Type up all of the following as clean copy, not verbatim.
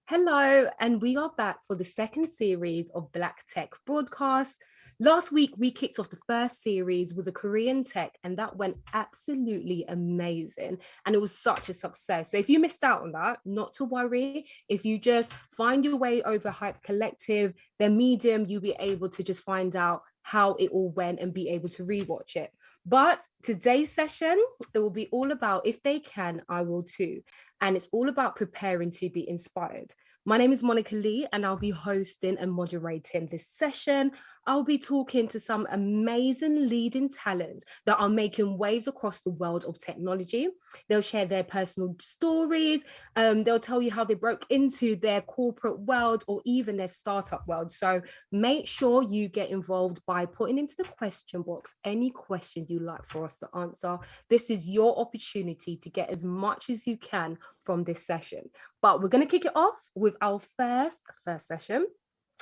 Hello, and we are back for the second series of BlackTech Broadcast. Last week, we kicked off the first series with a Korean tech, and that went absolutely amazing. And it was such a success. So if you missed out on that, not to worry. If you just find your way over Hype Collective, their Medium, you'll be able to just find out how it all went and be able to rewatch it. But today's session, it will be all about if they can, I will too. And it's all about preparing to be inspired. My name is Monica Lee, and I'll be hosting and moderating this session. I'll be talking to some amazing leading talents that are making waves across the world of technology. They'll share their personal stories. They'll tell you how they broke into their corporate world or even their startup world. So make sure you get involved by putting into the question box any questions you'd like for us to answer. This is your opportunity to get as much as you can from this session. But we're going to kick it off with our first session.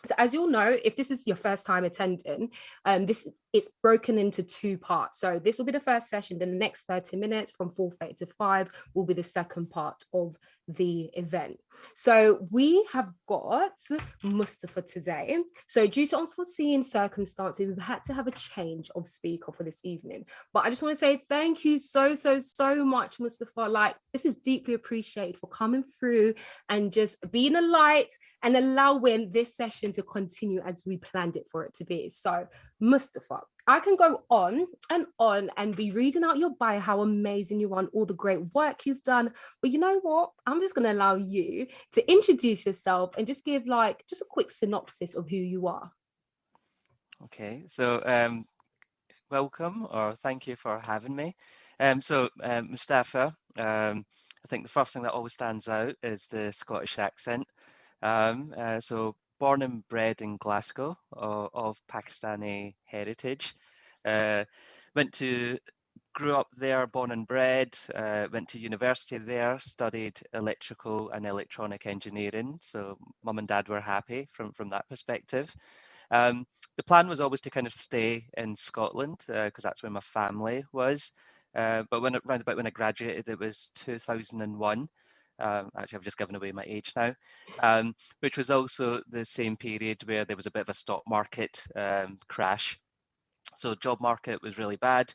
So as you'll know, if this is your first time attending, this it's broken into two parts. So this will be the first session, then the next 30 minutes from 4:30 to 5 will be the second part of the event. So we have got Mustafa today. So due to unforeseen circumstances, we've had to have a change of speaker for this evening. But I just want to say thank you so much, Mustafa. Like, this is deeply appreciated for coming through and just being a light and allowing this session to continue as we planned it for it to be. So Mustafa, I can go on and be reading out your bio, how amazing you are, and all the great work you've done. But you know what? I'm just going to allow you to introduce yourself and just give just a quick synopsis of who you are. Okay, so welcome or thank you for having me. Mustafa, I think the first thing that always stands out is the Scottish accent. So born and bred in Glasgow of Pakistani heritage. Uh, went to Grew up there, born and bred, went to university there, studied electrical and electronic engineering. So mum and dad were happy from that perspective. Um, the plan was always to kind of stay in Scotland because that's where my family was. But round about when I graduated, it was 2001. Actually, I've just given away my age now, which was also the same period where there was a bit of a stock market crash. So job market was really bad.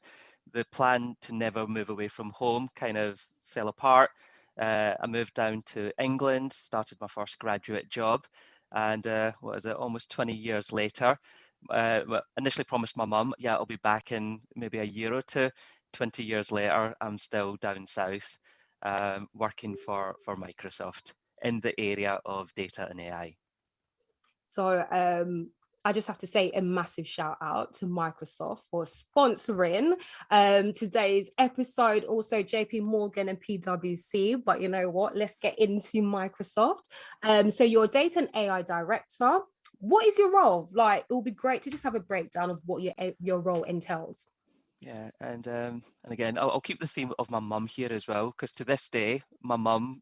The plan to never move away from home kind of fell apart. I moved down to England, started my first graduate job, and what is it, almost 20 years later, initially promised my mum, yeah, I'll be back in maybe a year or two. 20 years later, I'm still down south working for Microsoft in the area of data and AI. So I just have to say a massive shout out to Microsoft for sponsoring today's episode, also JP Morgan and PwC. But you know what? Let's get into Microsoft. So you're a data and AI director. What is your role? Like, it will be great to just have a breakdown of what your role entails. Yeah, and again, I'll keep the theme of my mum here as well, because to this day, my mum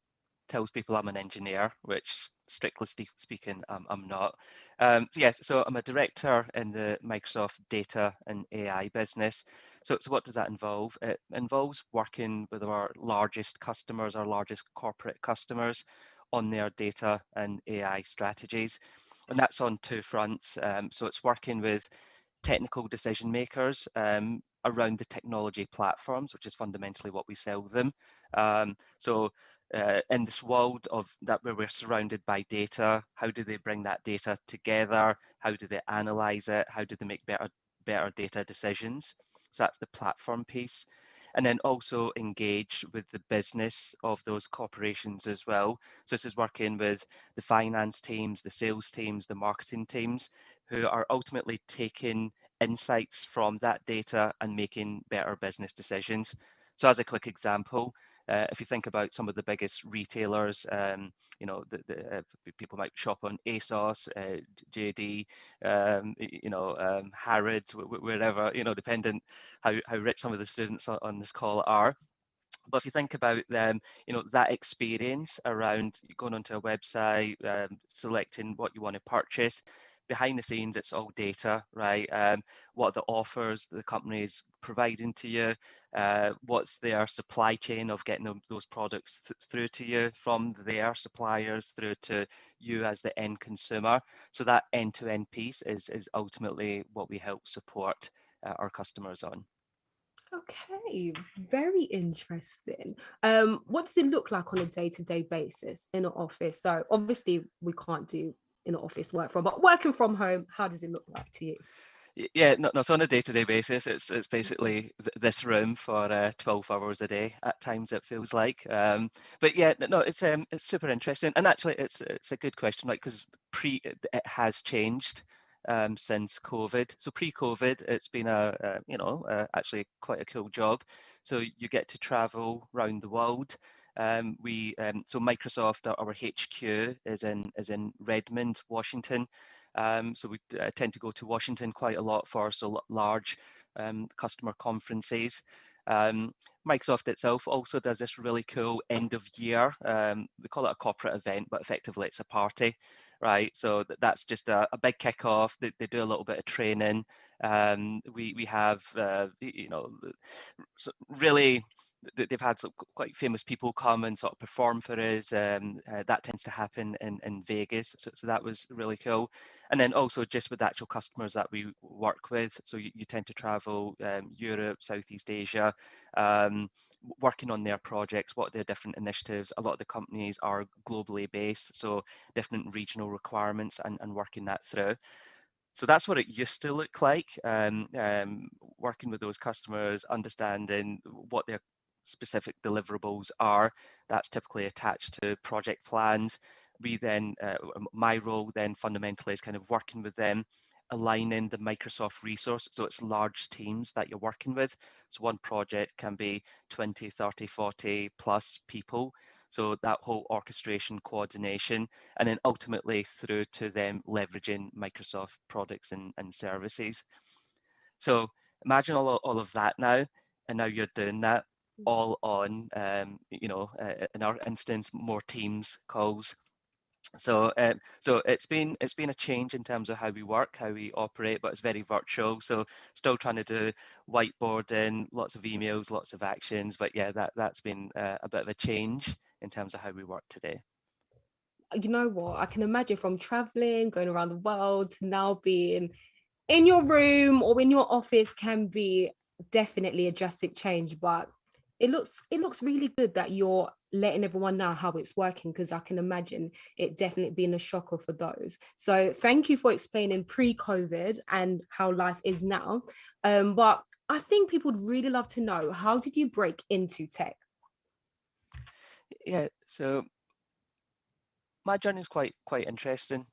tells people I'm an engineer, which strictly speaking, I'm not. So yes, so I'm a director in the Microsoft data and AI business. So what does that involve? It involves working with our largest customers, our largest corporate customers, on their data and AI strategies. And that's on two fronts. So it's working with technical decision makers around the technology platforms, which is fundamentally what we sell them. In this world of that where we're surrounded by data, how do they bring that data together? How do they analyze it? How do they make better data decisions? So that's the platform piece. And then also engage with the business of those corporations as well. So this is working with the finance teams, the sales teams, the marketing teams, who are ultimately taking insights from that data and making better business decisions. So as a quick example, if you think about some of the biggest retailers, people might shop on ASOS, JD, Harrods, wherever, depending how rich some of the students on this call are. But if you think about them, that experience around going onto a website, selecting what you want to purchase, behind the scenes, it's all data, right? What are the offers the company's providing to you? What's their supply chain of getting those products through to you from their suppliers through to you as the end consumer? So that end-to-end piece is ultimately what we help support our customers on. Okay, very interesting. What does it look like on a day-to-day basis in an office? So obviously we can't do in an office work from, but working from home, how does it look like to you? Yeah, no, so on a day-to-day basis, it's basically this room for 12 hours a day. At times, it feels like. But yeah, no, it's super interesting, and actually, it's a good question, like because it has changed since COVID. So pre-COVID, it's been actually quite a cool job. So you get to travel around the world. So Microsoft, our HQ is in Redmond, Washington. So we tend to go to Washington quite a lot for large customer conferences. Um, Microsoft itself also does this really cool end of year. They call it a corporate event, but effectively it's a party, right? So that's just a big kickoff. They do a little bit of training. We have really they've had some quite famous people come and sort of perform for us. That tends to happen in Vegas, so that was really cool. And then also just with the actual customers that we work with, so you tend to travel Europe, Southeast Asia, working on their projects, what are their different initiatives. A lot of the companies are globally based, so different regional requirements and working that through. So that's what it used to look like, working with those customers, understanding what their specific deliverables are. That's typically attached to project plans. We then, my role then fundamentally is kind of working with them, aligning the Microsoft resource. So it's large teams that you're working with. So one project can be 20, 30, 40 plus people. So that whole orchestration, coordination, and then ultimately through to them leveraging Microsoft products and services. So imagine all of that now, and now you're doing that all on, in our instance, more Teams calls. So it's been a change in terms of how we work, how we operate, but it's very virtual. So still trying to do whiteboarding, lots of emails, lots of actions. But yeah, that's been a bit of a change in terms of how we work today. You know what? I can imagine from traveling, going around the world to now being in your room or in your office can be definitely a drastic change, but it looks really good that you're letting everyone know how it's working, because I can imagine it definitely being a shocker for those. So thank you for explaining pre-COVID and how life is now. But I think people would really love to know, how did you break into tech? Yeah, so my journey is quite interesting.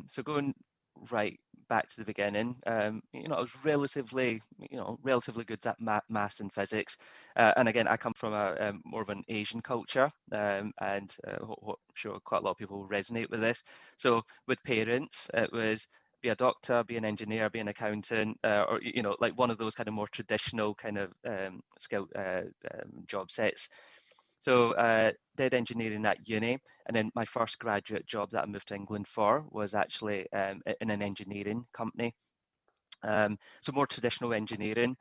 So going right back to the beginning, I was relatively good at maths and physics. And again, I come from a more of an Asian culture, and sure quite a lot of people resonate with this. So with parents, it was be a doctor, be an engineer, be an accountant, or like one of those kind of more traditional kind of skill job sets. So did engineering at uni, and then my first graduate job that I moved to England for was actually in an engineering company. So more traditional engineering.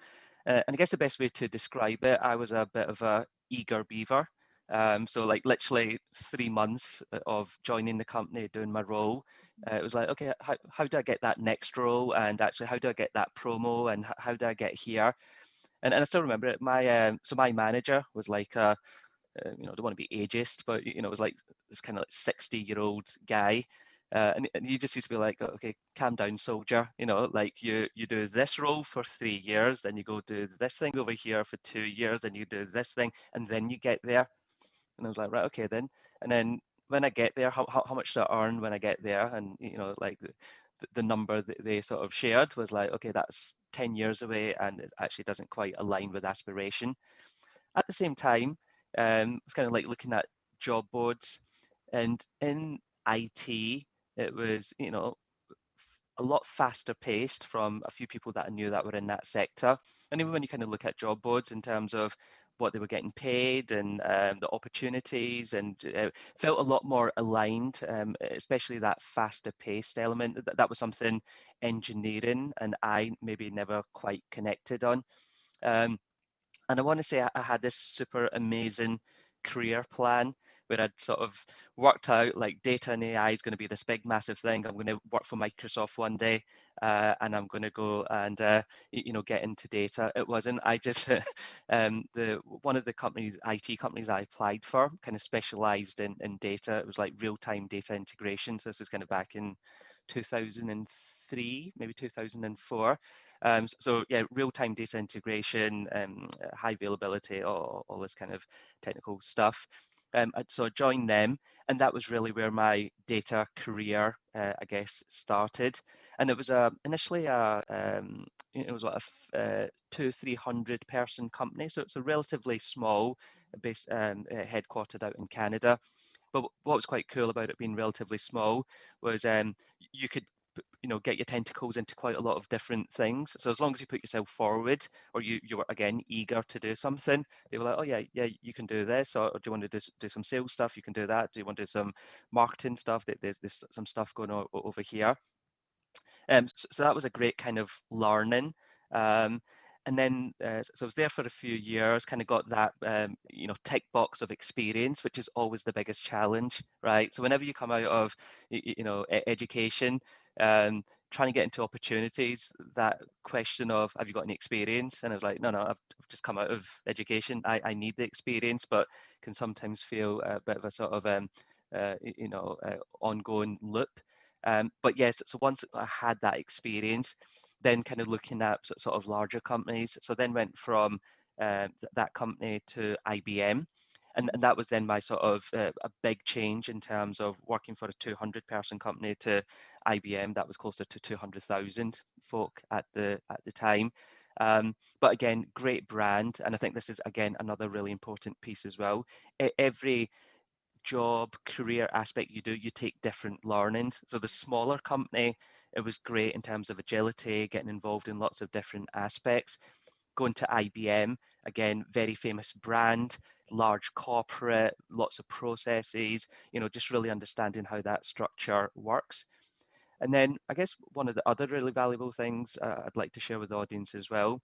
And I guess the best way to describe it, I was a bit of a eager beaver. So like literally 3 months of joining the company, doing my role, it was like, okay, how do I get that next role? And actually, how do I get that promo? And how do I get here? And I still remember it. My manager was like, I don't want to be ageist, but it was like this kind of like 60-year-old guy. And you just used to be like, "Oh, okay, calm down, soldier. Like you do this role for 3 years, then you go do this thing over here for 2 years, then you do this thing, and then you get there." And I was like, right, okay then. And then when I get there, how much do I earn when I get there? And like the number that they sort of shared was like, okay, that's 10 years away, and it actually doesn't quite align with aspiration. At the same time, it's kind of like looking at job boards, and in IT, it was a lot faster paced from a few people that I knew that were in that sector. And even when you kind of look at job boards in terms of what they were getting paid and the opportunities, and felt a lot more aligned, especially that faster paced element. That was something engineering and I maybe never quite connected on. Um, and I want to say I had this super amazing career plan where I'd sort of worked out like data and AI is going to be this big massive thing. I'm going to work for Microsoft one day, and I'm going to go and get into data. It wasn't. I just the one of the companies, IT companies I applied for, kind of specialized in data. It was like real-time data integration. So this was kind of back in 2003, maybe 2004. So yeah, real-time data integration, high availability, all this kind of technical stuff. So I joined them, and that was really where my data career, I guess, started. And it was initially it was what a 200-300 person company, so it's a relatively small, based headquartered out in Canada. But what was quite cool about it being relatively small was you could get your tentacles into quite a lot of different things. So as long as you put yourself forward, or you were again eager to do something, they were like, oh yeah, you can do this, or do you want to do some sales stuff? You can do that. Do you want to do some marketing stuff? There's some stuff going on over here. So that was a great kind of learning. Um, and then, so I was there for a few years, kind of got that, tick box of experience, which is always the biggest challenge, right? So whenever you come out of, education, trying to get into opportunities, that question of, have you got any experience? And I was like, no, I've just come out of education. I need the experience, but can sometimes feel a bit of a sort of, ongoing loop. But yes, so once I had that experience, then kind of looking at sort of larger companies. So then went from that company to IBM. And that was then my sort of a big change in terms of working for a 200-person company to IBM. That was closer to 200,000 folk at the time. But again, great brand. And I think this is, again, another really important piece as well. Every job career aspect you do, you take different learnings. So the smaller company, it was great in terms of agility, getting involved in lots of different aspects. Going to IBM, again, very famous brand, large corporate, lots of processes, just really understanding how that structure works. And then I guess one of the other really valuable things I'd like to share with the audience as well,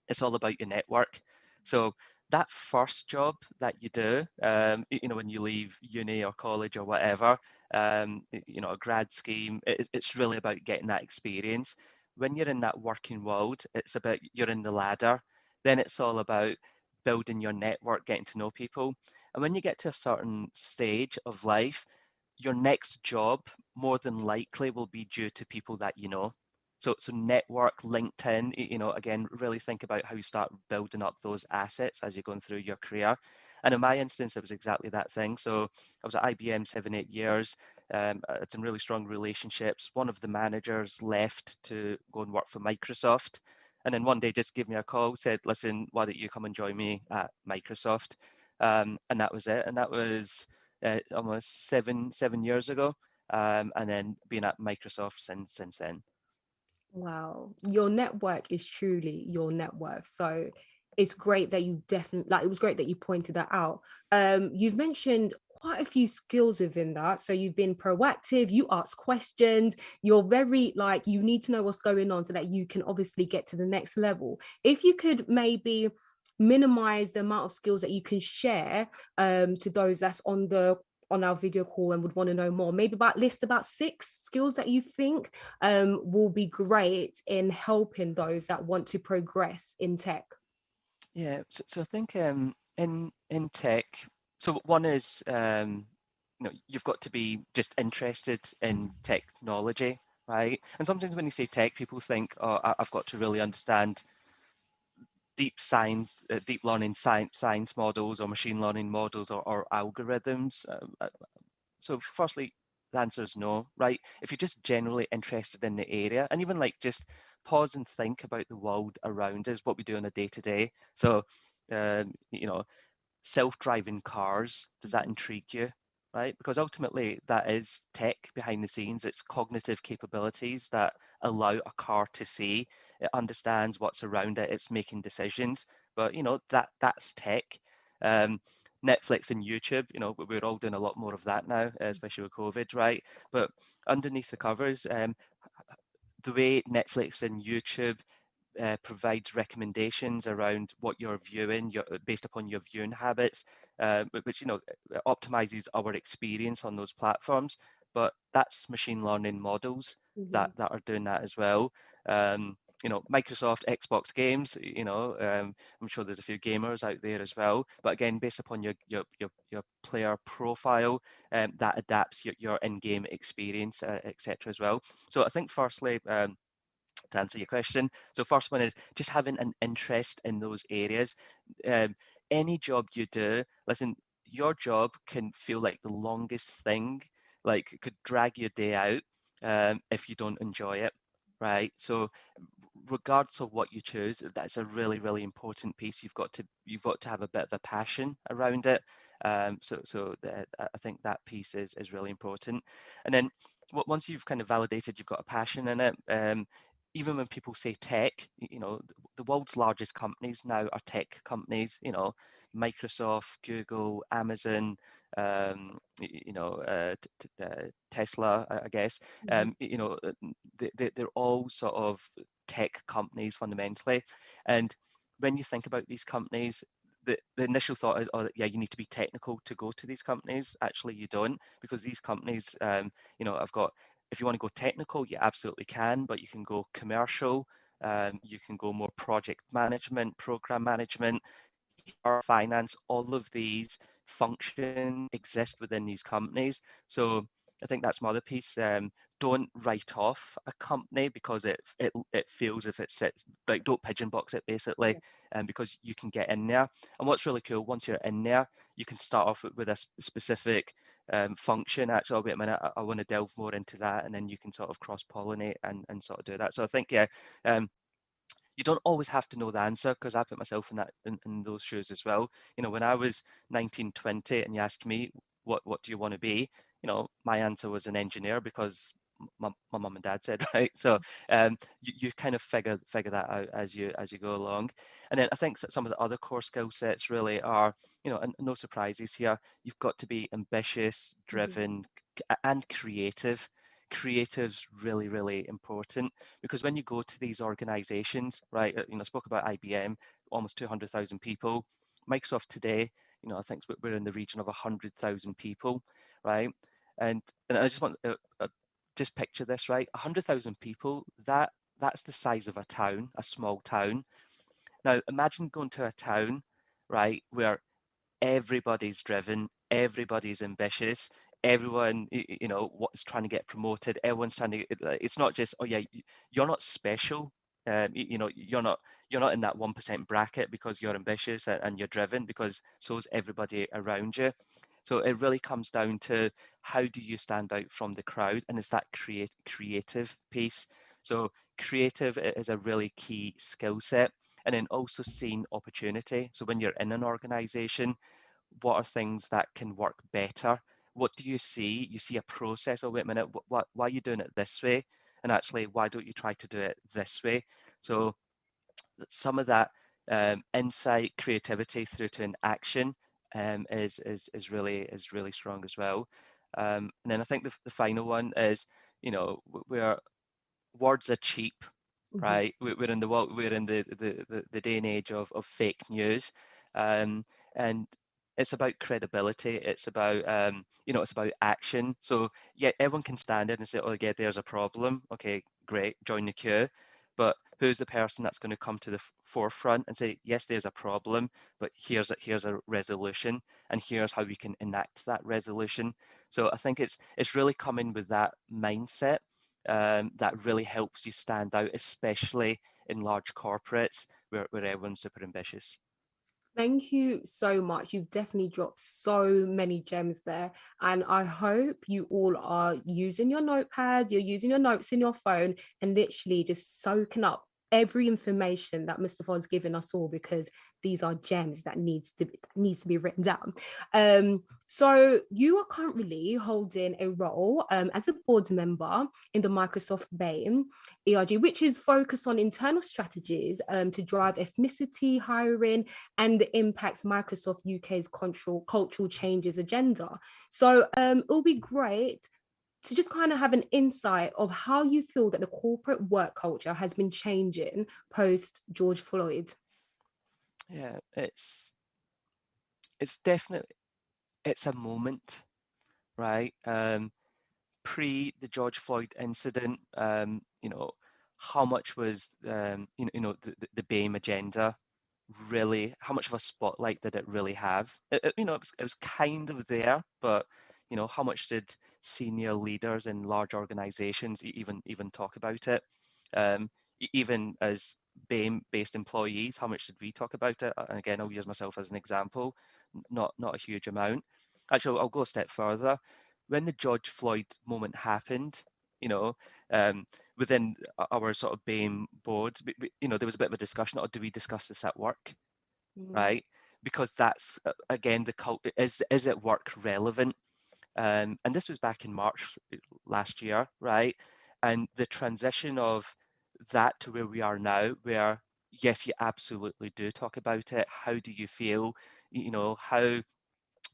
it's all about your network. So that first job that you do, when you leave uni or college or whatever, a grad scheme, it's really about getting that experience. When you're in that working world, it's about you're in the ladder. Then it's all about building your network, getting to know people. And when you get to a certain stage of life, your next job more than likely will be due to people that you know. So network, LinkedIn, again, really think about how you start building up those assets as you're going through your career. And in my instance, it was exactly that thing. So I was at IBM 7, 8 years. I had some really strong relationships. One of the managers left to go and work for Microsoft. And then one day just gave me a call, said, listen, why don't you come and join me at Microsoft? And that was it. And that was almost seven years ago. And then been at Microsoft since then. Wow, your network is truly your net worth. So it's great that you definitely, like, it was great that you pointed that out. You've mentioned quite a few skills within that. So you've been proactive, you ask questions, you're very, like, you need to know what's going on so that you can obviously get to the next level. If you could maybe minimize the amount of skills that you can share to those that's on our video call and would want to know more, maybe list about 6 skills that you think will be great in helping those that want to progress in tech. Yeah, so I think in tech, so one is you've got to be just interested in technology, right? And sometimes when you say tech, people think, oh, I've got to really understand deep science, deep learning science models or machine learning models or algorithms. So firstly, the answer is no, right? If you're just generally interested in the area, and even like just pause and think about the world around us, what we do on a day to day. So, um, you know, self-driving cars, does that intrigue you? Right? Because ultimately that is tech behind the scenes. It's cognitive capabilities that allow a car to see. It understands what's around it. It's making decisions. but that's tech. Um, Netflix and YouTube, we're all doing a lot more of that now, especially with COVID, right? But underneath the covers, the way Netflix and YouTube provides recommendations around what you're viewing based upon your viewing habits, which optimizes our experience on those platforms. But that's machine learning models Mm-hmm. that are doing that as well. Microsoft Xbox games, I'm sure there's a few gamers out there as well, but again, based upon your player profile, that adapts your in-game experience, etc. as well. So I think firstly, to answer your question. So first one is just having an interest in those areas. Um, any job you do, listen, your job can feel like the longest thing, like it could drag your day out if you don't enjoy it, right? So regardless of what you choose, that's a really, really important piece. You've got to have a bit of a passion around it. I think that piece is really important. And then once you've kind of validated you've got a passion in it, even when people say tech, the world's largest companies now are tech companies. Microsoft, Google, Amazon, Tesla, I guess. Mm-hmm. They're all sort of tech companies fundamentally. And when you think about these companies, the initial thought is, oh, yeah, you need to be technical to go to these companies. Actually, you don't, because these companies, I've got, if you want to go technical, you absolutely can, but you can go commercial, you can go more project management, program management, our finance, all of these function exist within these companies. So I think that's my other piece. Don't write off a company because it feels if it sits, like, don't pigeon box it basically, Yeah. because you can get in there. And what's really cool, once you're in there, you can start off with a specific function. Actually, oh, wait a minute, I want to delve more into that, and then you can sort of cross pollinate and sort of do that. So I think, yeah, you don't always have to know the answer, because I put myself in those shoes as well. When I was 19, 20, and you asked me what do you want to be, my answer was an engineer, because my mum and dad said, right? So you kind of figure that out as you go along. And then I think some of the other core skill sets really are, and no surprises here, you've got to be ambitious, Mm-hmm. driven, and creative. Creative's really, really important, because when you go to these organizations, right, I spoke about IBM, almost 200,000 people. Microsoft today, I think we're in the region of 100,000 people, right? And I just want just picture this, right? 100,000 people, that's the size of a town, a small town. Now imagine going to a town, right, where everybody's driven, everybody's ambitious, everyone, what's trying to get promoted, everyone's trying to, it's not just, oh yeah, you're not special. You're not in that 1% bracket because you're ambitious and you're driven, because so is everybody around you. So it really comes down to, how do you stand out from the crowd, and it's that creative piece. So creative is a really key skill set. And then also seeing opportunity. So when you're in an organization, what are things that can work better? What do you see? You see a process. Oh, wait a minute, why are you doing it this way? And actually, why don't you try to do it this way? So some of that insight, creativity through to an action, is really strong as well. And then I think the final one is, where words are cheap, Mm-hmm. right? We're in the world, we're in the day and age of fake news, um, and it's about credibility. It's about it's about action. So yeah, everyone can stand in and say, "Oh yeah, there's a problem. Okay, great, join the queue." But who's the person that's going to come to the forefront and say, "Yes, there's a problem, but here's a resolution, and here's how we can enact that resolution." So I think it's really coming with that mindset, that really helps you stand out, especially in large corporates where everyone's super ambitious. Thank you so much. You've definitely dropped so many gems there. And I hope you all are using your notepads, you're using your notes in your phone, and literally just soaking up every information that Mustafa has given us all, because these are gems that needs to be written down. So you are currently holding a role as a board member in the Microsoft BAME ERG, which is focused on internal strategies to drive ethnicity hiring and the impacts Microsoft UK's cultural changes agenda. So it'll be great to just kind of have an insight of how you feel that the corporate work culture has been changing post George Floyd. Yeah, it's definitely it's a moment, right? Pre the George Floyd incident, how much was the BAME agenda really, how much of a spotlight did it really have? It was kind of there, but how much did senior leaders in large organizations even talk about it? Even as BAME-based employees, how much did we talk about it? And again, I'll use myself as an example, not a huge amount. Actually, I'll go a step further. When the George Floyd moment happened, you know, um, within our sort of BAME board, there was a bit of a discussion, or do we discuss this at work, Mm. right? Because that's, again, the cult, is it work relevant? And this was back in March last year, right? And the transition of that to where we are now, where yes, you absolutely do talk about it. How do you feel? How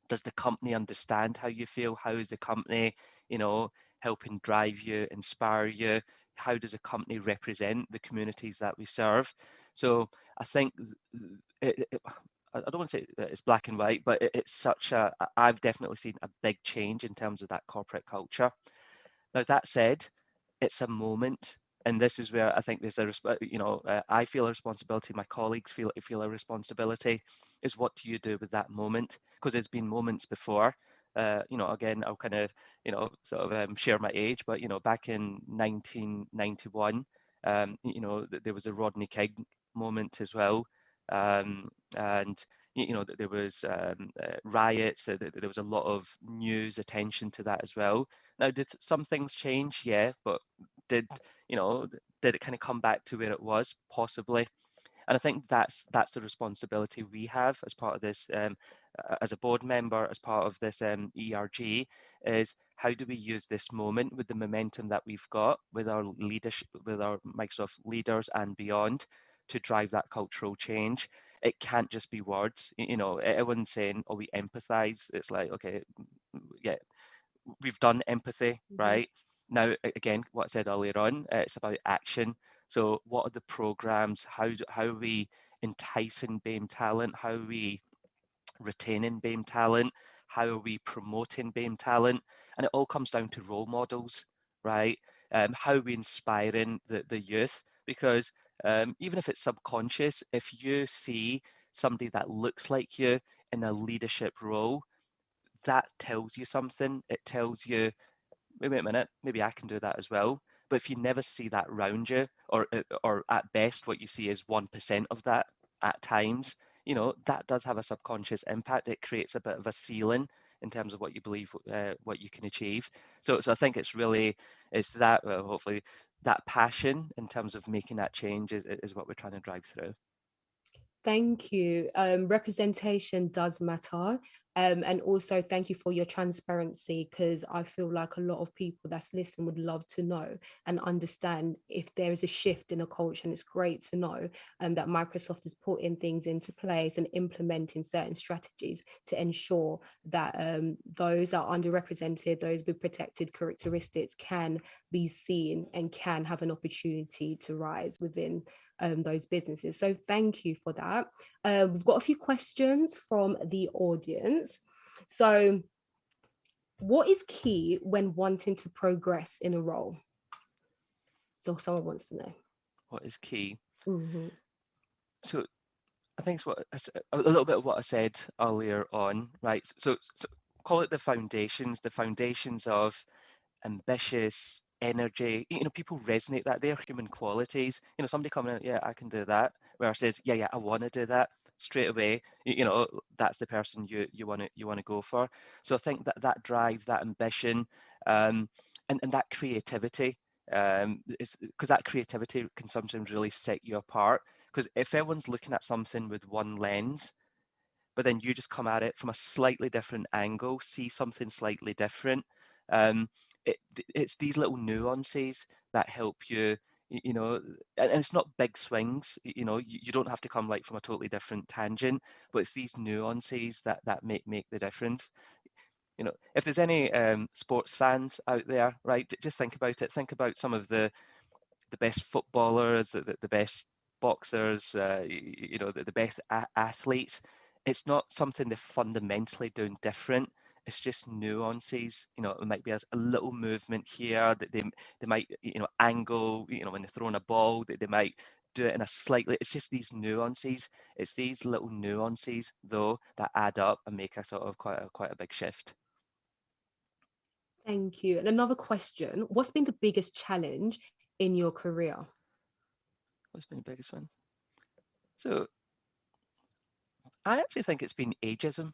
does the company understand how you feel? How is the company, helping drive you, inspire you? How does a company represent the communities that we serve? So I think I don't want to say that it's black and white, but it's I've definitely seen a big change in terms of that corporate culture. Now, that said, it's a moment. And this is where I think there's I feel a responsibility. My colleagues feel a responsibility. Is what do you do with that moment? Because there's been moments before. Again, I'll kind of, sort of share my age, but back in 1991, there was a Rodney King moment as well, and there was riots. There was a lot of news attention to that as well. Now, did some things change? Yeah, but did you know did it kind of come back to where it was? Possibly. And I think that's the responsibility we have as part of this, as a board member, as part of this ERG, is how do we use this moment with the momentum that we've got with our leadership, with our Microsoft leaders and beyond, to drive that cultural change. It can't just be words. Everyone's saying, "Oh, we empathize." It's like, okay, yeah, we've done empathy, Mhm. right? Now, again, what I said earlier on, it's about action. So what are the programs? How are we enticing BAME talent? How are we retaining BAME talent? How are we promoting BAME talent? And it all comes down to role models, right? How are we inspiring the youth? Because even if it's subconscious, if you see somebody that looks like you in a leadership role, that tells you something. It tells you, wait a minute, maybe I can do that as well. But if you never see that around you, or at best what you see is 1% of that at times, that does have a subconscious impact. It creates a bit of a ceiling in terms of what you believe, what you can achieve. So I think it's that, hopefully that passion in terms of making that change is what we're trying to drive through. Thank you. Representation does matter. And also, thank you for your transparency, because I feel like a lot of people that's listening would love to know and understand if there is a shift in a culture. And it's great to know that Microsoft is putting things into place and implementing certain strategies to ensure that those that are underrepresented, those with protected characteristics, can be seen and can have an opportunity to rise within those businesses. So thank you for that. We've got a few questions from the audience. So, what is key when wanting to progress in a role? So, someone wants to know. What is key? Mm-hmm. So I think it's a little bit of what I said earlier on, right? So call it the foundations of ambitious energy. People resonate that they're human qualities. Somebody coming out, yeah, I can do that, versus, yeah, I want to do that straight away. That's the person you want to go for. So I think that drive, that ambition, and that creativity. It's because that creativity can sometimes really set you apart. Because if everyone's looking at something with one lens, but then you just come at it from a slightly different angle, see something slightly different. Um, it's these little nuances that help you, you know, and it's not big swings, you know, you don't have to come like from a totally different tangent, but it's these nuances that make the difference. You know, if there's any sports fans out there, right, just think about it. Think about some of the best footballers, the best boxers, you know, the best athletes. It's not something they're fundamentally doing different. It's just nuances. You know, it might be a little movement here that they might, you know, angle. You know, when they're throwing a ball, they might do it in a slightly. It's just these nuances. It's these little nuances though that add up and make a sort of quite a big shift. Thank you. And another question, what's been the biggest challenge in your career? What's been the biggest one? So I actually think it's been ageism.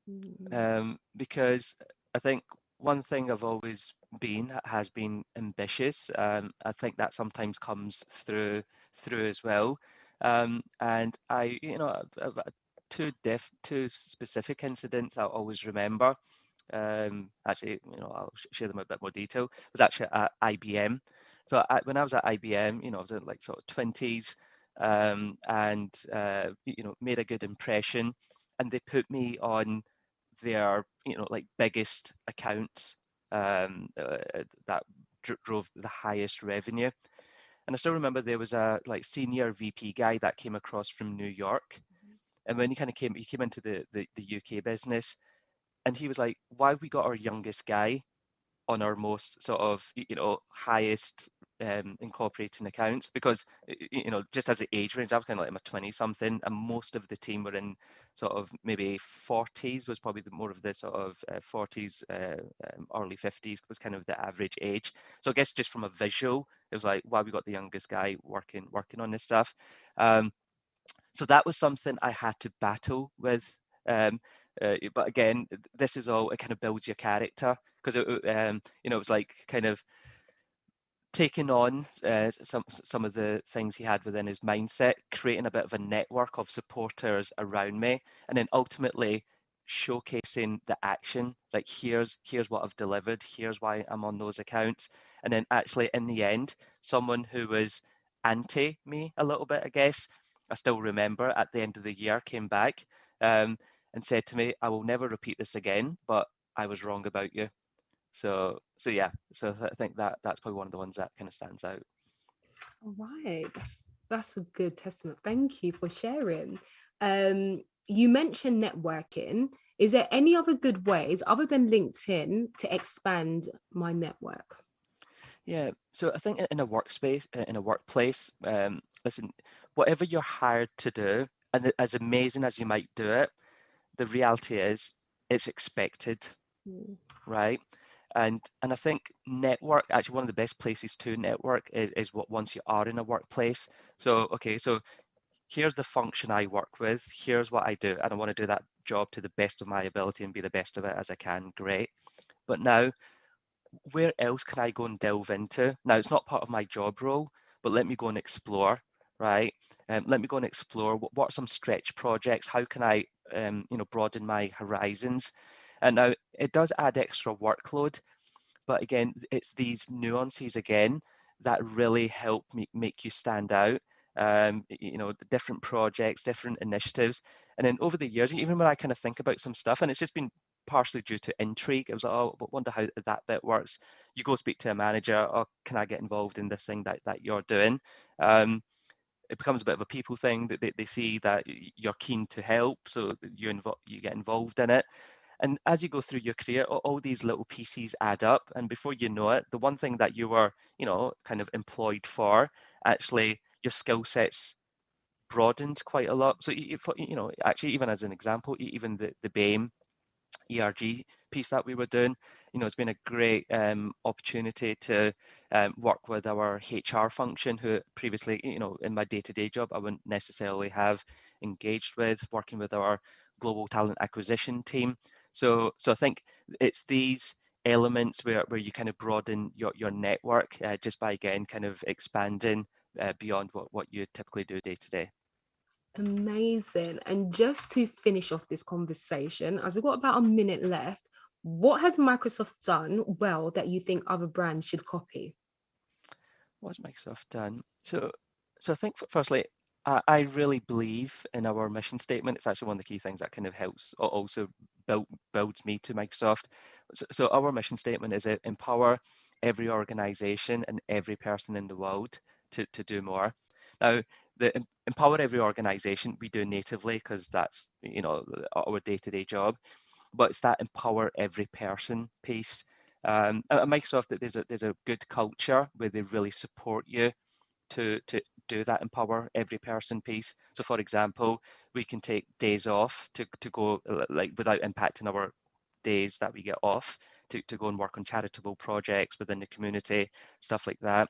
Mm. Because I think one thing I've always been has been ambitious. I think that sometimes comes through as well. And I, you know, I've two specific incidents I'll always remember. Actually, you know, I'll share them in a bit more detail. It was actually at IBM. So when I was at IBM, you know, I was in like sort of 20s, and you know, made a good impression, and they put me on their, you know, like biggest accounts, that drove the highest revenue. And I still remember there was a like senior VP guy that came across from New York, and when he came into the UK business, and he was like, "Why have we got our youngest guy on our most sort of, you know, highest incorporating accounts?" Because you know, just as the age range, I was kind of like in my 20 something, and most of the team were in sort of maybe 40s, was probably the more of the sort of 40s, early 50s was kind of the average age. So I guess just from a visual, it was like, wow, we got the youngest guy working on this stuff. um, so that was something I had to battle with. Um, but again, this is all, it kind of builds your character, because you know, it was like kind of taking on some of the things he had within his mindset, creating a bit of a network of supporters around me, and then ultimately showcasing the action. Like, here's what I've delivered, here's why I'm on those accounts, and then actually in the end, someone who was anti me a little bit, I guess, I still remember at the end of the year came back, and said to me, "I will never repeat this again, but I was wrong about you." So yeah, so I think that's probably one of the ones that kind of stands out. All right, that's a good testament. Thank you for sharing. You mentioned networking. Is there any other good ways other than LinkedIn to expand my network? Yeah, so I think in a workspace, in a workplace, listen, whatever you're hired to do, and as amazing as you might do it, the reality is it's expected, Mm. right? And I think network, actually one of the best places to network is what once you are in a workplace. So okay, so here's the function I work with, here's what I do, and I want to do that job to the best of my ability and be the best of it as I can, great. But now, where else can I go and delve into? Now, it's not part of my job role, but let me go and explore, right? Let me go and explore what are some stretch projects? How can I, you know, broaden my horizons? And now it does add extra workload, but again, it's these nuances again that really help me make you stand out. You know, different projects, different initiatives. And then over the years, even when I kind of think about some stuff, and it's just been partially due to intrigue, I was like, oh, but wonder how that bit works. You go speak to a manager, oh, can I get involved in this thing that you're doing? It becomes a bit of a people thing, that they see that you're keen to help, so you get involved in it. And as you go through your career, all these little pieces add up, and before you know it, the one thing that you were, you know, kind of employed for, actually your skill sets broadened quite a lot. So you know, actually, even as an example, even the BAME ERG piece that we were doing, you know, it's been a great opportunity to work with our HR function, who previously, you know, in my day-to-day job, I wouldn't necessarily have engaged with, working with our global talent acquisition team. So I think it's these elements where you kind of broaden your network just by, again, kind of expanding beyond what you typically do day to day. Amazing. And just to finish off this conversation, as we've got about a minute left, what has Microsoft done well that you think other brands should copy? What's Microsoft done? So I think firstly, I really believe in our mission statement. It's actually one of the key things that kind of helps also builds me to Microsoft. So our mission statement is empower every organization and every person in the world to do more. Now, the empower every organization we do natively because that's, you know, our day-to-day job, but it's that empower every person piece. At Microsoft, there's a good culture where they really support you to do that empower every person piece. So for example, we can take days off to go, like, without impacting our days that we get off, to go and work on charitable projects within the community, stuff like that.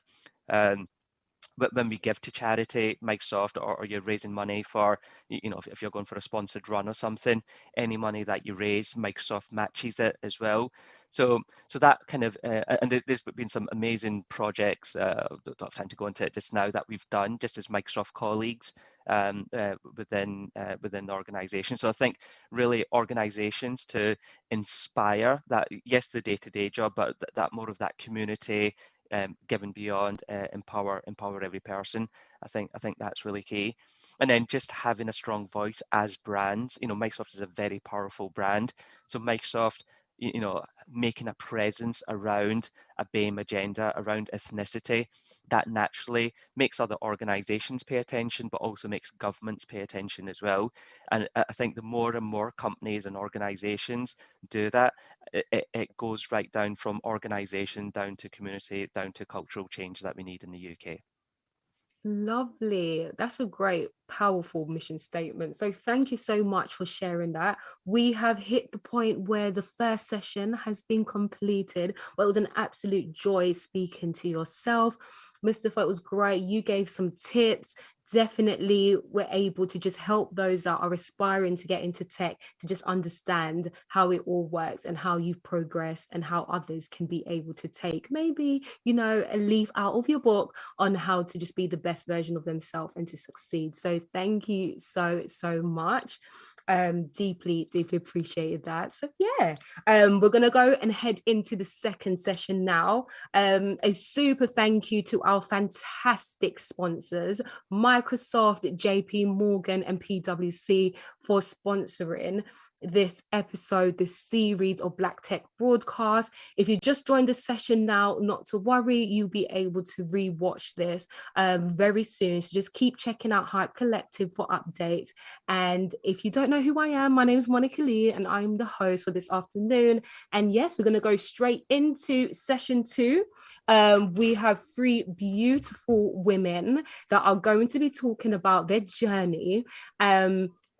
But when we give to charity, Microsoft, or you're raising money for, you know, if you're going for a sponsored run or something, any money that you raise, Microsoft matches it as well. So that kind of, and there's been some amazing projects, don't have time to go into it just now, that we've done just as Microsoft colleagues within the organization. So I think really organizations to inspire that, yes, the day-to-day job, but that more of that community, given beyond, empower every person. I think that's really key. And then just having a strong voice as brands. You know, Microsoft is a very powerful brand. So Microsoft, you know, making a presence around a BAME agenda, around ethnicity, that naturally makes other organizations pay attention, but also makes governments pay attention as well. And I think the more and more companies and organizations do that, it goes right down from organization, down to community, down to cultural change that we need in the UK. Lovely. That's a great, powerful mission statement. So, thank you so much for sharing that. We have hit the point where the first session has been completed. Well, it was an absolute joy speaking to yourself. Mustafa, it was great. You gave some tips. Definitely were able to just help those that are aspiring to get into tech to just understand how it all works and how you've progressed and how others can be able to take maybe, you know, a leaf out of your book on how to just be the best version of themselves and to succeed. So thank you so much. Deeply appreciated that. So yeah, we're gonna go and head into the second session now. A super thank you to our fantastic sponsors, Microsoft, JP Morgan, and PwC, for sponsoring this episode, this series of BlackTech Broadcast. If you just joined the session now, not to worry, you'll be able to re-watch this very soon. So just keep checking out Hype Collective for updates. And if you don't know who I am, my name is Monica Lee and I'm the host for this afternoon. And yes, we're going to go straight into session 2. We have 3 beautiful women that are going to be talking about their journey,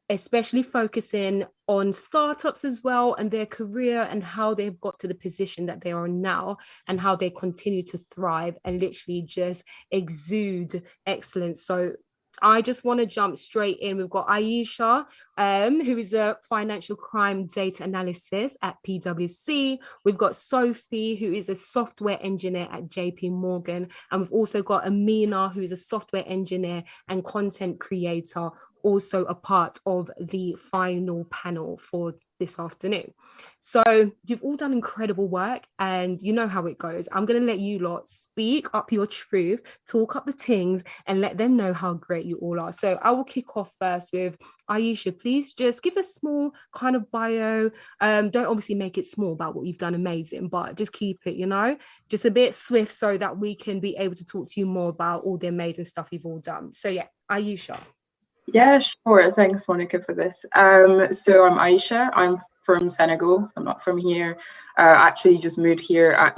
especially focusing on startups as well and their career and how they've got to the position that they are now and how they continue to thrive and literally just exude excellence. So I just want to jump straight in. We've got Aisha, who is a financial crime data analysis at PwC. We've got Sophie, who is a software engineer at JP Morgan. And we've also got Amina, who is a software engineer and content creator, also a part of the final panel for this afternoon. So you've all done incredible work and you know how it goes. I'm going to let you lot speak up your truth, talk up the things, and let them know how great you all are. So I will kick off first with Aisha. Please just give a small kind of bio. Don't obviously make it small about what you've done amazing, but just keep it, you know, just a bit swift so that we can be able to talk to you more about all the amazing stuff you've all done. So yeah, Aisha. Yeah, sure. Thanks, Monica, for this. So I'm Aisha. I'm from Senegal. So I'm not from here. Actually, just moved here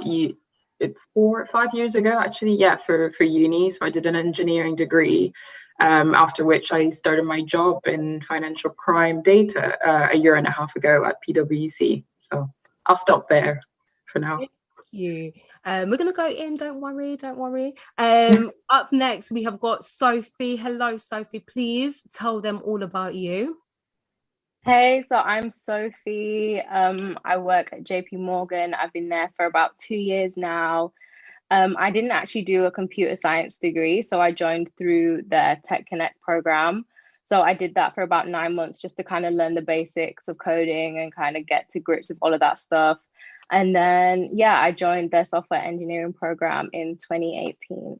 it's 4 or 5 years ago, actually. Yeah, for uni. So I did an engineering degree. After which I started my job in financial crime data a year and a half ago at PwC. So I'll stop there for now. Thank you. We're gonna go in. Don't worry. Up next, we have got Sophie. Hello, Sophie. Please tell them all about you. Hey, so I'm Sophie. I work at JP Morgan. I've been there for about 2 years now. I didn't actually do a computer science degree, so I joined through their Tech Connect program. So I did that for about 9 months just to kind of learn the basics of coding and kind of get to grips with all of that stuff. And then, yeah, I joined their software engineering program in 2018.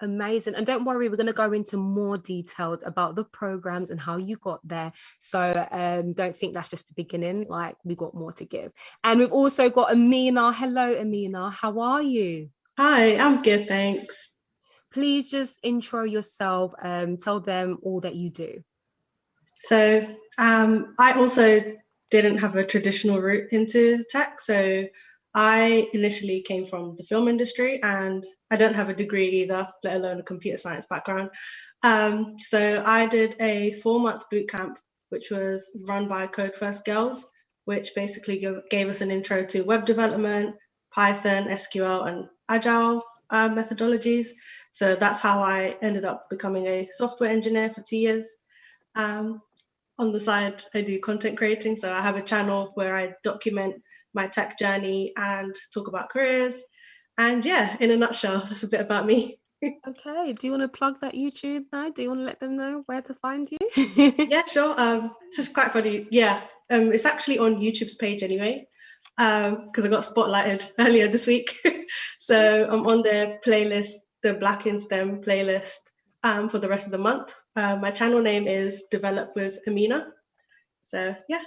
Amazing. And don't worry, we're going to go into more details about the programs and how you got there. So don't think that's just the beginning, like we've got more to give. And we've also got Amina. Hello, Amina. How are you? Hi, I'm good, thanks. Please just intro yourself, tell them all that you do. So I also didn't have a traditional route into tech. So I initially came from the film industry and I don't have a degree either, let alone a computer science background. So I did a 4-month boot camp, which was run by Code First Girls, which basically gave us an intro to web development, Python, SQL, and Agile methodologies. So that's how I ended up becoming a software engineer for 2 years. On the side, I do content creating. So I have a channel where I document my tech journey and talk about careers. And yeah, in a nutshell, that's a bit about me. Okay, do you want to plug that YouTube now? Do you want to let them know where to find you? Yeah, sure. This is quite funny. Yeah, it's actually on YouTube's page anyway, because I got spotlighted earlier this week. So I'm on their playlist, the Black in STEM playlist, for the rest of the month. My channel name is Develop with Amina. So yeah.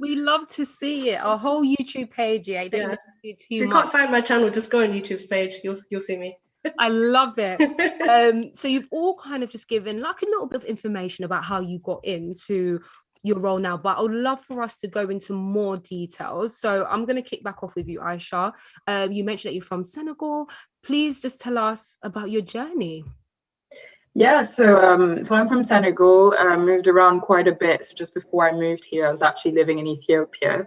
We love to see it. Our whole YouTube page, yeah. You don't need to do too If you much. can't find my channel, just go on YouTube's page. You'll see me. I love it. So you've all kind of just given like a little bit of information about how you got into your role now, but I would love for us to go into more details. So I'm going to kick back off with you, Aisha. You mentioned that you're from Senegal. Please just tell us about your journey. Yeah, so I'm from Senegal. Moved around quite a bit. So just before I moved here, I was actually living in Ethiopia.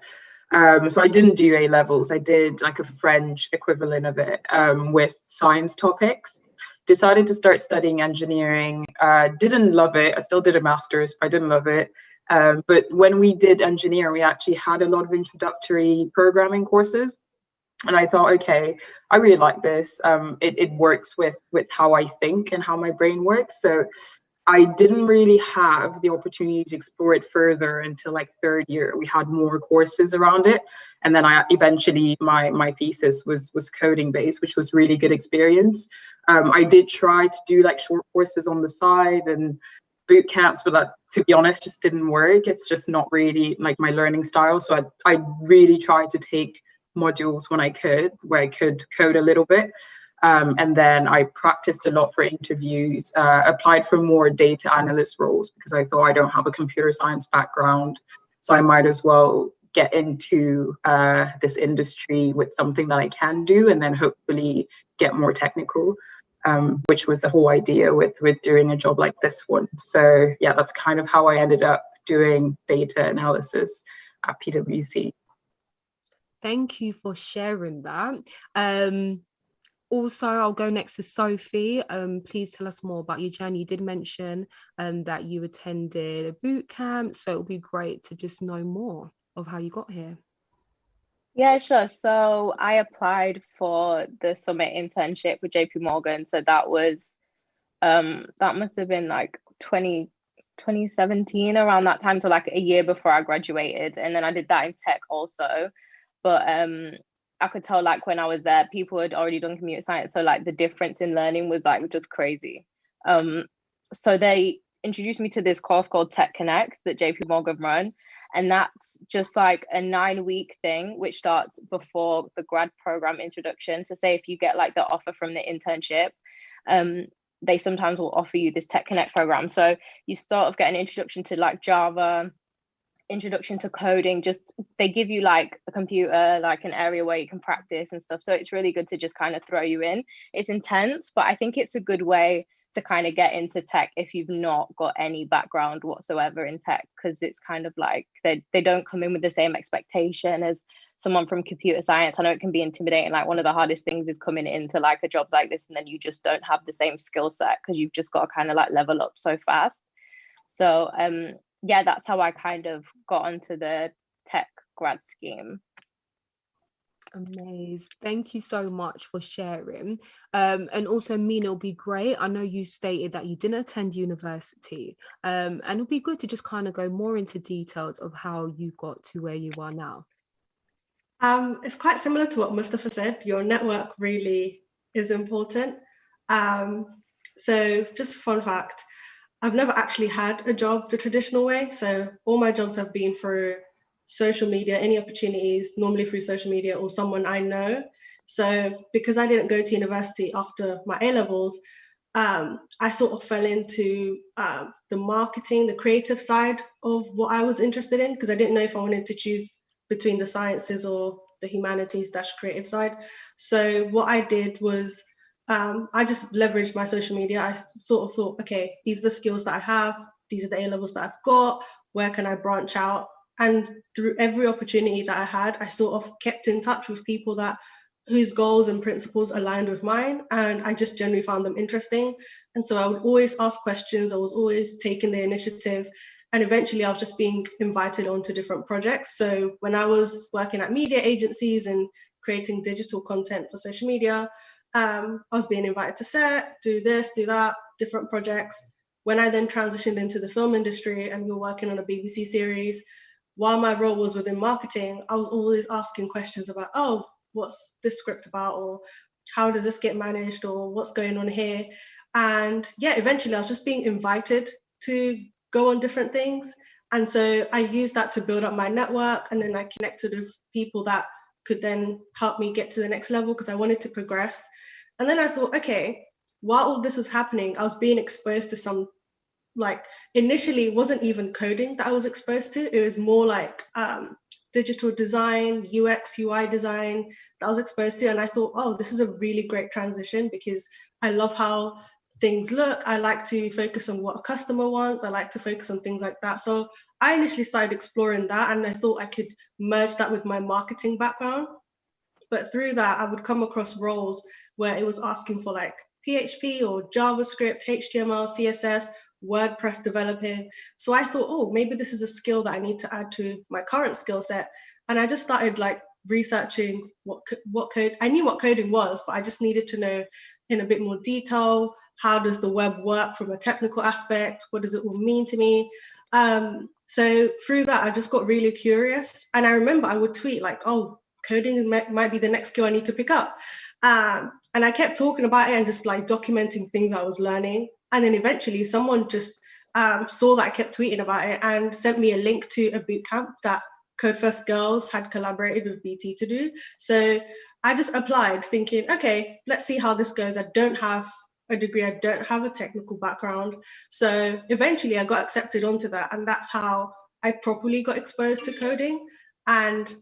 So I didn't do A levels. I did like a French equivalent of it with science topics. Decided to start studying engineering. Didn't love it. I still did a master's, but I didn't love it. But when we did engineering, we actually had a lot of introductory programming courses. And I thought, okay, I really like this. It works with how I think and how my brain works. So I didn't really have the opportunity to explore it further until like third year. We had more courses around it. And then I eventually, my thesis was coding based, which was really good experience. I did try to do like short courses on the side and boot camps, but that, to be honest, just didn't work. It's just not really like my learning style. So I really tried to take modules when I could, where I could code a little bit. And then I practiced a lot for interviews, applied for more data analyst roles because I thought I don't have a computer science background. So I might as well get into this industry with something that I can do and then hopefully get more technical, which was the whole idea with doing a job like this one. So yeah, that's kind of how I ended up doing data analysis at PwC. Thank you for sharing that. Also, I'll go next to Sophie. Please tell us more about your journey. You did mention that you attended a boot camp, so it would be great to just know more of how you got here. Yeah, sure. So I applied for the summit internship with JP Morgan. So that was that must have been like 2017, around that time, so like a year before I graduated. And then I did that in tech also. But I could tell like when I was there, people had already done computer science. So like the difference in learning was like just crazy. So they introduced me to this course called Tech Connect that JP Morgan run. And that's just like a 9-week thing, which starts before the grad program introduction. So say if you get like the offer from the internship, they sometimes will offer you this Tech Connect program. So you start off getting an introduction to like Java, introduction to coding, just they give you like a computer, like an area where you can practice and stuff. So it's really good to just kind of throw you in. It's intense, but I think it's a good way to kind of get into tech if you've not got any background whatsoever in tech, because it's kind of like they don't come in with the same expectation as someone from computer science. I know it can be intimidating. Like one of the hardest things is coming into like a job like this and then you just don't have the same skill set because you've just got to kind of like level up so fast. So yeah, that's how I kind of got onto the tech grad scheme. Amazing. Thank you so much for sharing. And also, Mina, it'll be great. I know you stated that you didn't attend university, and it'll be good to just kind of go more into details of how you got to where you are now. It's quite similar to what Mustafa said. Your network really is important. So just a fun fact, I've never actually had a job the traditional way. So all my jobs have been through social media, any opportunities, normally through social media or someone I know. So because I didn't go to university after my A-levels, I sort of fell into the marketing, the creative side of what I was interested in, because I didn't know if I wanted to choose between the sciences or the humanities / creative side. So what I did was I just leveraged my social media. I sort of thought, okay, these are the skills that I have. These are the A-levels that I've got. Where can I branch out? And through every opportunity that I had, I sort of kept in touch with people whose goals and principles aligned with mine. And I just generally found them interesting. And so I would always ask questions. I was always taking the initiative. And eventually I was just being invited onto different projects. So when I was working at media agencies and creating digital content for social media, I was being invited to set, do this, do that, different projects. When I then transitioned into the film industry and we were working on a BBC series, while my role was within marketing, I was always asking questions about, oh, what's this script about? Or how does this get managed? Or what's going on here? And yeah, eventually I was just being invited to go on different things. And so I used that to build up my network. And then I connected with people that could then help me get to the next level because I wanted to progress. And then I thought, okay, while all this was happening, I was being exposed to some, like, initially it wasn't even coding that I was exposed to. It was more like digital design, UX, UI design that I was exposed to. And I thought, oh, this is a really great transition because I love how things look. I like to focus on what a customer wants. I like to focus on things like that. So I initially started exploring that and I thought I could merge that with my marketing background. But through that, I would come across roles where it was asking for like PHP or JavaScript, HTML, CSS, WordPress developing. So I thought, oh, maybe this is a skill that I need to add to my current skill set. And I just started like researching what code. I knew what coding was, but I just needed to know in a bit more detail, how does the web work from a technical aspect? What does it all mean to me? So through that, I just got really curious. And I remember I would tweet like, oh, coding might be the next skill I need to pick up. And I kept talking about it and just like documenting things I was learning. And then eventually someone just saw that I kept tweeting about it and sent me a link to a bootcamp that Code First Girls had collaborated with BT to do. So I just applied thinking, okay, let's see how this goes. I don't have a degree, I don't have a technical background. So eventually I got accepted onto that. And that's how I properly got exposed to coding. And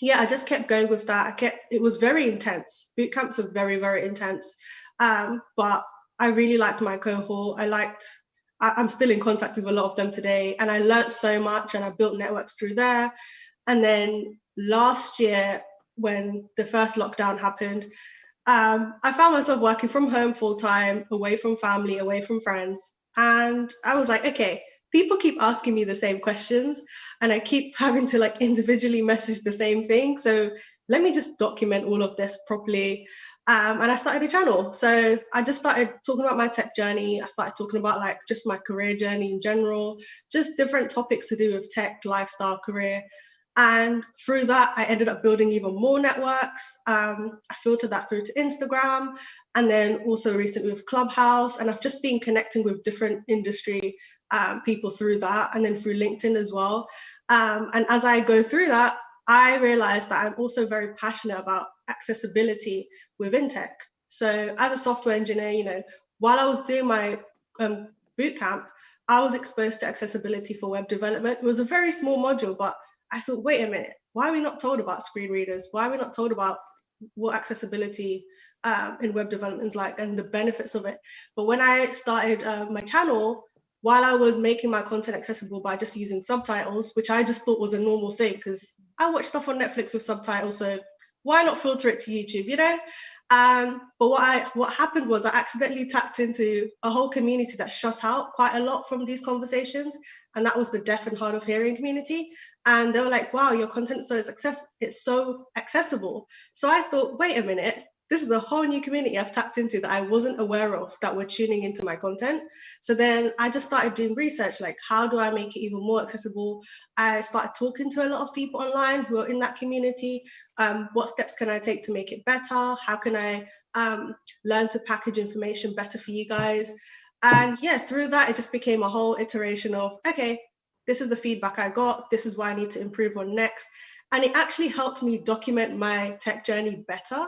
yeah, I just kept going with that. It was very intense. Boot camps are very, very intense. But I really liked my cohort. I'm still in contact with a lot of them today. And I learned so much and I built networks through there. And then last year, when the first lockdown happened, I found myself working from home full time, away from family, away from friends. And I was like, okay, people keep asking me the same questions and I keep having to like individually message the same thing. So let me just document all of this properly. And I started a channel. So I just started talking about my tech journey. I started talking about like just my career journey in general, just different topics to do with tech, lifestyle, career. And through that, I ended up building even more networks. I filtered that through to Instagram and then also recently with Clubhouse. And I've just been connecting with different industry people through that and then through LinkedIn as well. And as I go through that, I realized that I'm also very passionate about accessibility within tech. So as a software engineer, while I was doing my bootcamp, I was exposed to accessibility for web development. It was a very small module, but I thought, wait a minute, why are we not told about screen readers? Why are we not told about what accessibility in web development is like and the benefits of it? But when I started my channel, while I was making my content accessible by just using subtitles, which I just thought was a normal thing because I watch stuff on Netflix with subtitles, so why not filter it to YouTube, But what happened was I accidentally tapped into a whole community that shut out quite a lot from these conversations, and that was the deaf and hard of hearing community. And they were like, "Wow, your content is it's so accessible." So I thought, wait a minute, this is a whole new community I've tapped into that I wasn't aware of that were tuning into my content. So then I just started doing research, like, how do I make it even more accessible? I started talking to a lot of people online who are in that community. What steps can I take to make it better? How can I learn to package information better for you guys? And yeah, through that, it just became a whole iteration of, okay, this is the feedback I got. This is what I need to improve on next. And it actually helped me document my tech journey better,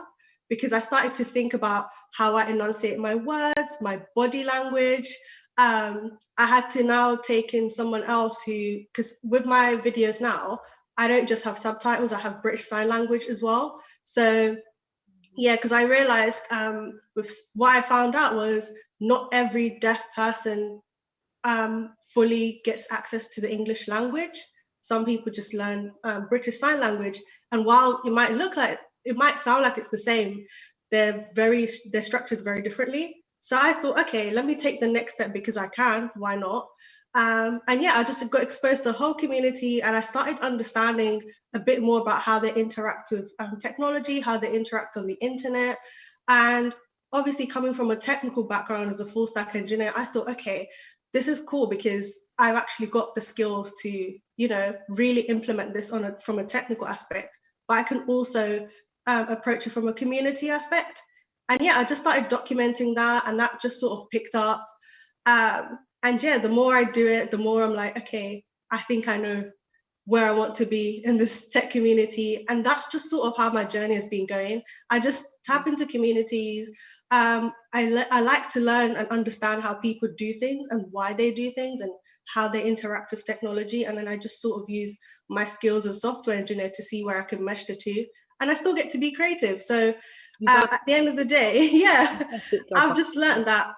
because I started to think about how I enunciate my words, my body language. I had to now take in someone else who, because with my videos now, I don't just have subtitles, I have British Sign Language as well. So yeah, because I realized with what I found out was not every deaf person fully gets access to the English language. Some people just learn British Sign Language. And while it might sound like it's the same, they're structured very differently. So I thought, okay, let me take the next step because I can, why not? And yeah, I just got exposed to a whole community, and I started understanding a bit more about how they interact with technology, how they interact on the internet. And obviously coming from a technical background as a full stack engineer, I thought, okay, this is cool because I've actually got the skills to, really implement this from a technical aspect, but I can also approach it from a community aspect. And yeah, I just started documenting that, and that just sort of picked up. And yeah, the more I do it, the more I'm like, okay, I think I know where I want to be in this tech community. And that's just sort of how my journey has been going. I just tap into communities. I like to learn and understand how people do things and why they do things and how they interact with technology. And then I just sort of use my skills as a software engineer to see where I can mesh the two. And I still get to be creative. So at the end of the day, yeah, I've just learned that,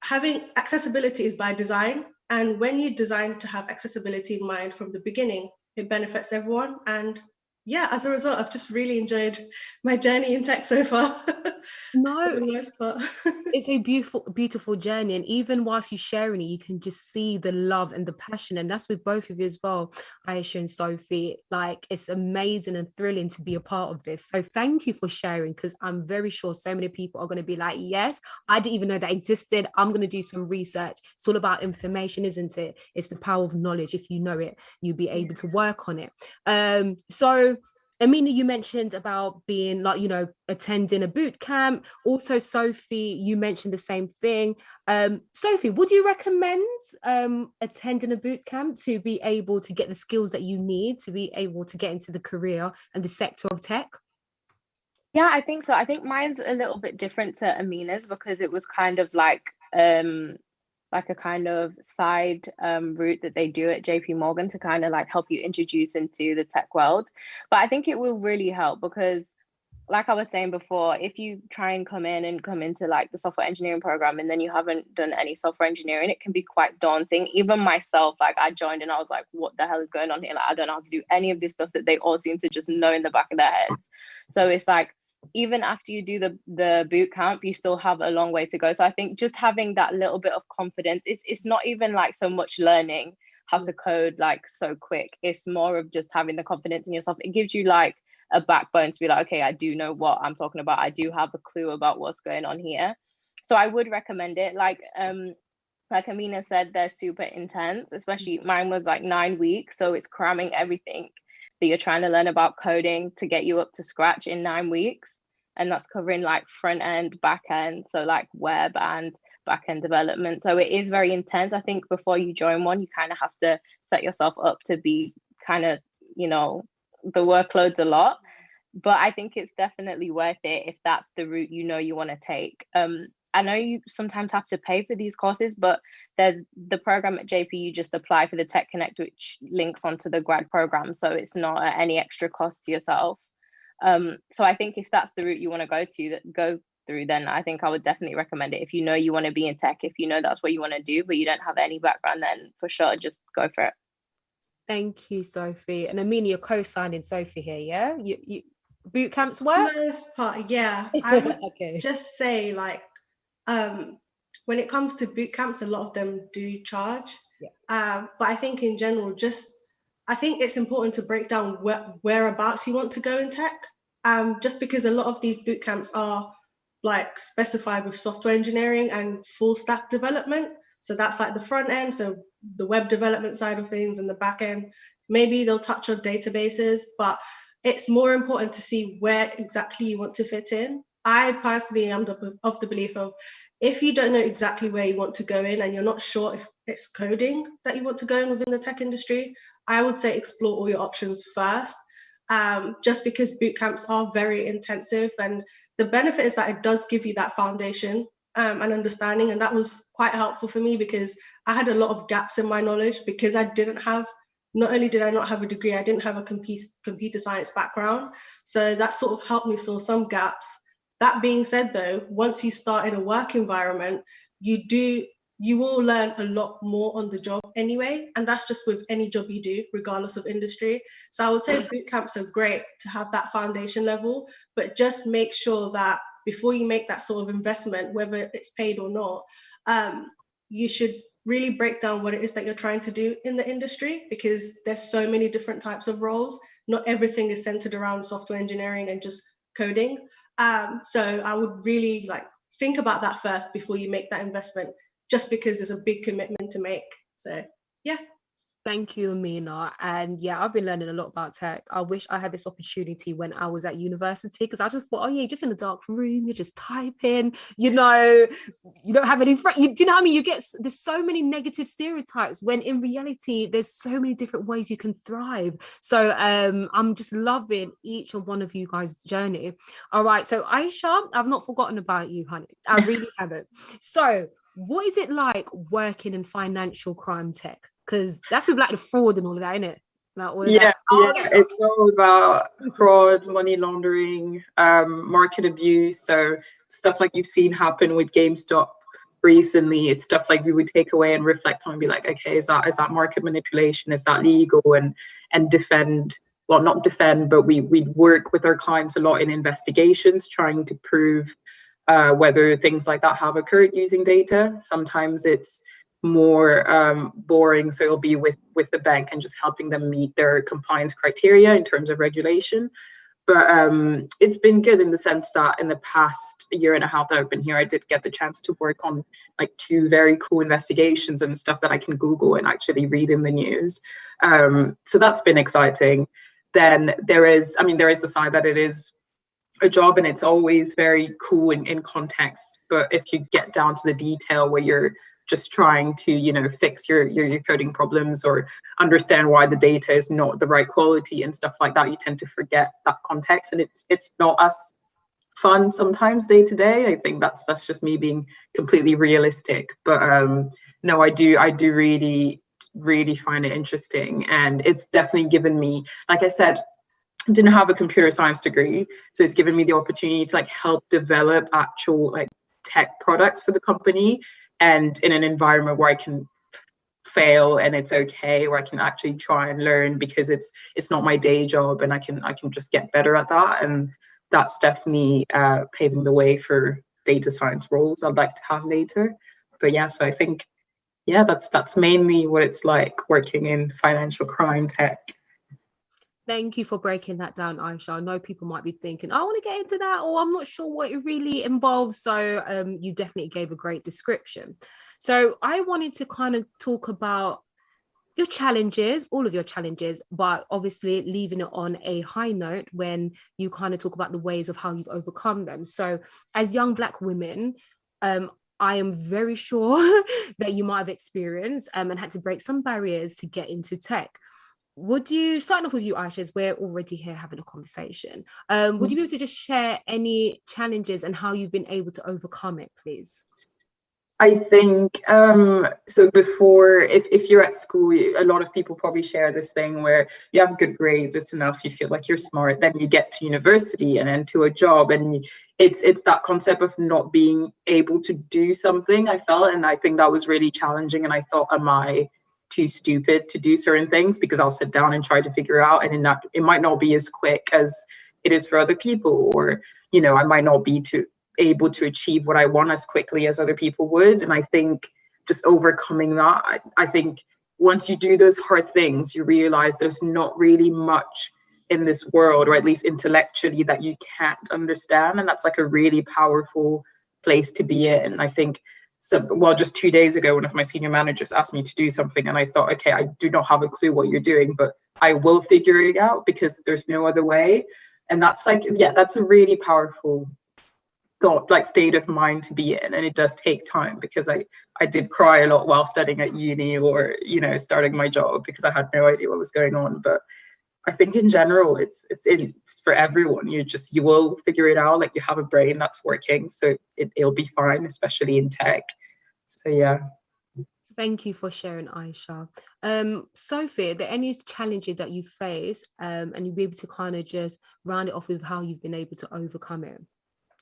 having accessibility is by design. And when you design to have accessibility in mind from the beginning, it benefits everyone. And yeah, as a result, I've just really enjoyed my journey in tech so far. No, for the most part. It's a beautiful journey, and even whilst you're sharing it, you can just see the love and the passion, and that's with both of you as well, Aisha and Sophie. Like, it's amazing and thrilling to be a part of this, so thank you for sharing, because I'm very sure so many people are going to be like, yes, I didn't even know that existed, I'm going to do some research. It's all about information, isn't it? It's the power of knowledge. If you know it, you'll be able to work on it. So Amina, you mentioned about being like, attending a boot camp. Also, Sophie, you mentioned the same thing. Sophie, would you recommend attending a boot camp to be able to get the skills that you need to be able to get into the career and the sector of tech? Yeah, I think so. I think mine's a little bit different to Amina's because it was kind of like a kind of side route that they do at JP Morgan to kind of like help you introduce into the tech world. But I think it will really help because, like I was saying before, if you try and come into like the software engineering program and then you haven't done any software engineering, it can be quite daunting. Even myself, like I joined and I was like, what the hell is going on here? Like, I don't know how to do any of this stuff that they all seem to just know in the back of their heads. So it's like, even after you do the boot camp, you still have a long way to go. So I think just having that little bit of confidence, it's not even like so much learning how to code like so quick. It's more of just having the confidence in yourself. It gives you like a backbone to be like, okay, I do know what I'm talking about. I do have a clue about what's going on here. So I would recommend it. Like Amina said, they're super intense, especially mine was like 9 weeks. So it's cramming everything that you're trying to learn about coding to get you up to scratch in 9 weeks. And that's covering like front end, back end, so like web and back end development. So it is very intense. I think before you join one, you kind of have to set yourself up to be kind of, the workload's a lot. But I think it's definitely worth it if that's the route you want to take. I know you sometimes have to pay for these courses, but there's the program at JP, you just apply for the Tech Connect, which links onto the grad program. So it's not at any extra cost to yourself. So I think if that's the route you want to go through, then I think I would definitely recommend it. If you want to be in tech, if that's what you want to do, but you don't have any background, then for sure, just go for it. Thank you, Sophie. And Amina, you're co-signing Sophie here, yeah? boot camps work? Most part, yeah. I would Okay. just say, like, when it comes to boot camps, a lot of them do charge. Yeah. But I think in general, I think it's important to break down whereabouts you want to go in tech. Just because a lot of these boot camps are like specified with software engineering and full stack development. So that's like the front end, so the web development side of things, and the back end. Maybe they'll touch on databases, but it's more important to see where exactly you want to fit in. I personally am of the belief of, if you don't know exactly where you want to go in and you're not sure if it's coding that you want to go in within the tech industry, I would say explore all your options first. Just because boot camps are very intensive, and the benefit is that it does give you that foundation and understanding, and that was quite helpful for me because I had a lot of gaps in my knowledge because not only did I not have a degree, I didn't have a computer science background. So that sort of helped me fill some gaps. That being said, though, once you start in a work environment, you will learn a lot more on the job anyway. And that's just with any job you do, regardless of industry. So I would say boot camps are great to have that foundation level, but just make sure that before you make that sort of investment, whether it's paid or not, you should really break down what it is that you're trying to do in the industry, because there's so many different types of roles. Not everything is centered around software engineering and just coding. So I would really think about that first before you make that investment, just because it's a big commitment to make. So yeah. Thank you, Amina. And yeah, I've been learning a lot about tech. I wish I had this opportunity when I was at university, because I just thought, oh yeah, just in a dark room, you're just typing, you don't have any friends. Do you know what I mean? There's so many negative stereotypes, when in reality, there's so many different ways you can thrive. So I'm just loving each and one of you guys' journey. All right. So Aisha, I've not forgotten about you, honey. I really haven't. So what is it like working in financial crime tech? Because that's with the fraud and all of that, isn't it? It's all about fraud, money laundering, market abuse. So stuff like you've seen happen with GameStop recently. It's stuff like we would take away and reflect on and be like, okay, is that market manipulation? Is that legal? And defend. Well, not defend, but we work with our clients a lot in investigations, trying to prove whether things like that have occurred using data. Sometimes it's more boring, so it'll be with the bank and just helping them meet their compliance criteria in terms of regulation. But it's been good in the sense that in the past year and a half that I've been here, I did get the chance to work on 2 very cool investigations and stuff that I can Google and actually read in the news. So that's been exciting. Then there is the side that it is a job and it's always very cool in context. But if you get down to the detail where you're just trying to fix your coding problems or understand why the data is not the right quality and stuff like that, you tend to forget that context, and it's not as fun sometimes day to day. I think that's just me being completely realistic. But no, I do really find it interesting, and it's definitely given me, like I said, didn't have a computer science degree, so it's given me the opportunity to help develop actual tech products for the company, and in an environment where I can fail and it's okay, where I can actually try and learn, because it's not my day job, and I can just get better at that. And that's definitely paving the way for data science roles I'd like to have later. But yeah, so I think that's mainly what it's like working in financial crime tech. Thank you for breaking that down, Aisha. I know people might be thinking, I want to get into that, or I'm not sure what it really involves. So you definitely gave a great description. So I wanted to kind of talk about your challenges, all of your challenges, but obviously leaving it on a high note when you kind of talk about the ways of how you've overcome them. So as young Black women, I am very sure that you might have experienced and had to break some barriers to get into tech. Starting off with you, Aisha, as we're already here having a conversation, would you be able to just share any challenges and how you've been able to overcome it, please? I think, so before, if you're at school, a lot of people probably share this thing where you have good grades, it's enough, you feel like you're smart, then you get to university and then to a job, and it's that concept of not being able to do something, I felt, and I think that was really challenging, and I thought, am I too stupid to do certain things? Because I'll sit down and try to figure out, and it might not be as quick as it is for other people, or, you know, I might not be able to achieve what I want as quickly as other people would. And I think just overcoming that, I think once you do those hard things, you realize there's not really much in this world, or at least intellectually, that you can't understand. And that's like a really powerful place to be in. I think, so, well, just 2 days ago, one of my senior managers asked me to do something, and I thought, okay, I do not have a clue what you're doing, but I will figure it out because there's no other way. And that's like, yeah, that's a really powerful thought, like state of mind to be in. And it does take time, because I did cry a lot while studying at uni, or, you know, starting my job, because I had no idea what was going on. But I think in general, it's in for everyone. You will figure it out. Like, you have a brain that's working, so it'll be fine, especially in tech. So yeah. Thank you for sharing, Aisha. Sophie, are there any challenges that you face, and you'll be able to kind of just round it off with how you've been able to overcome it?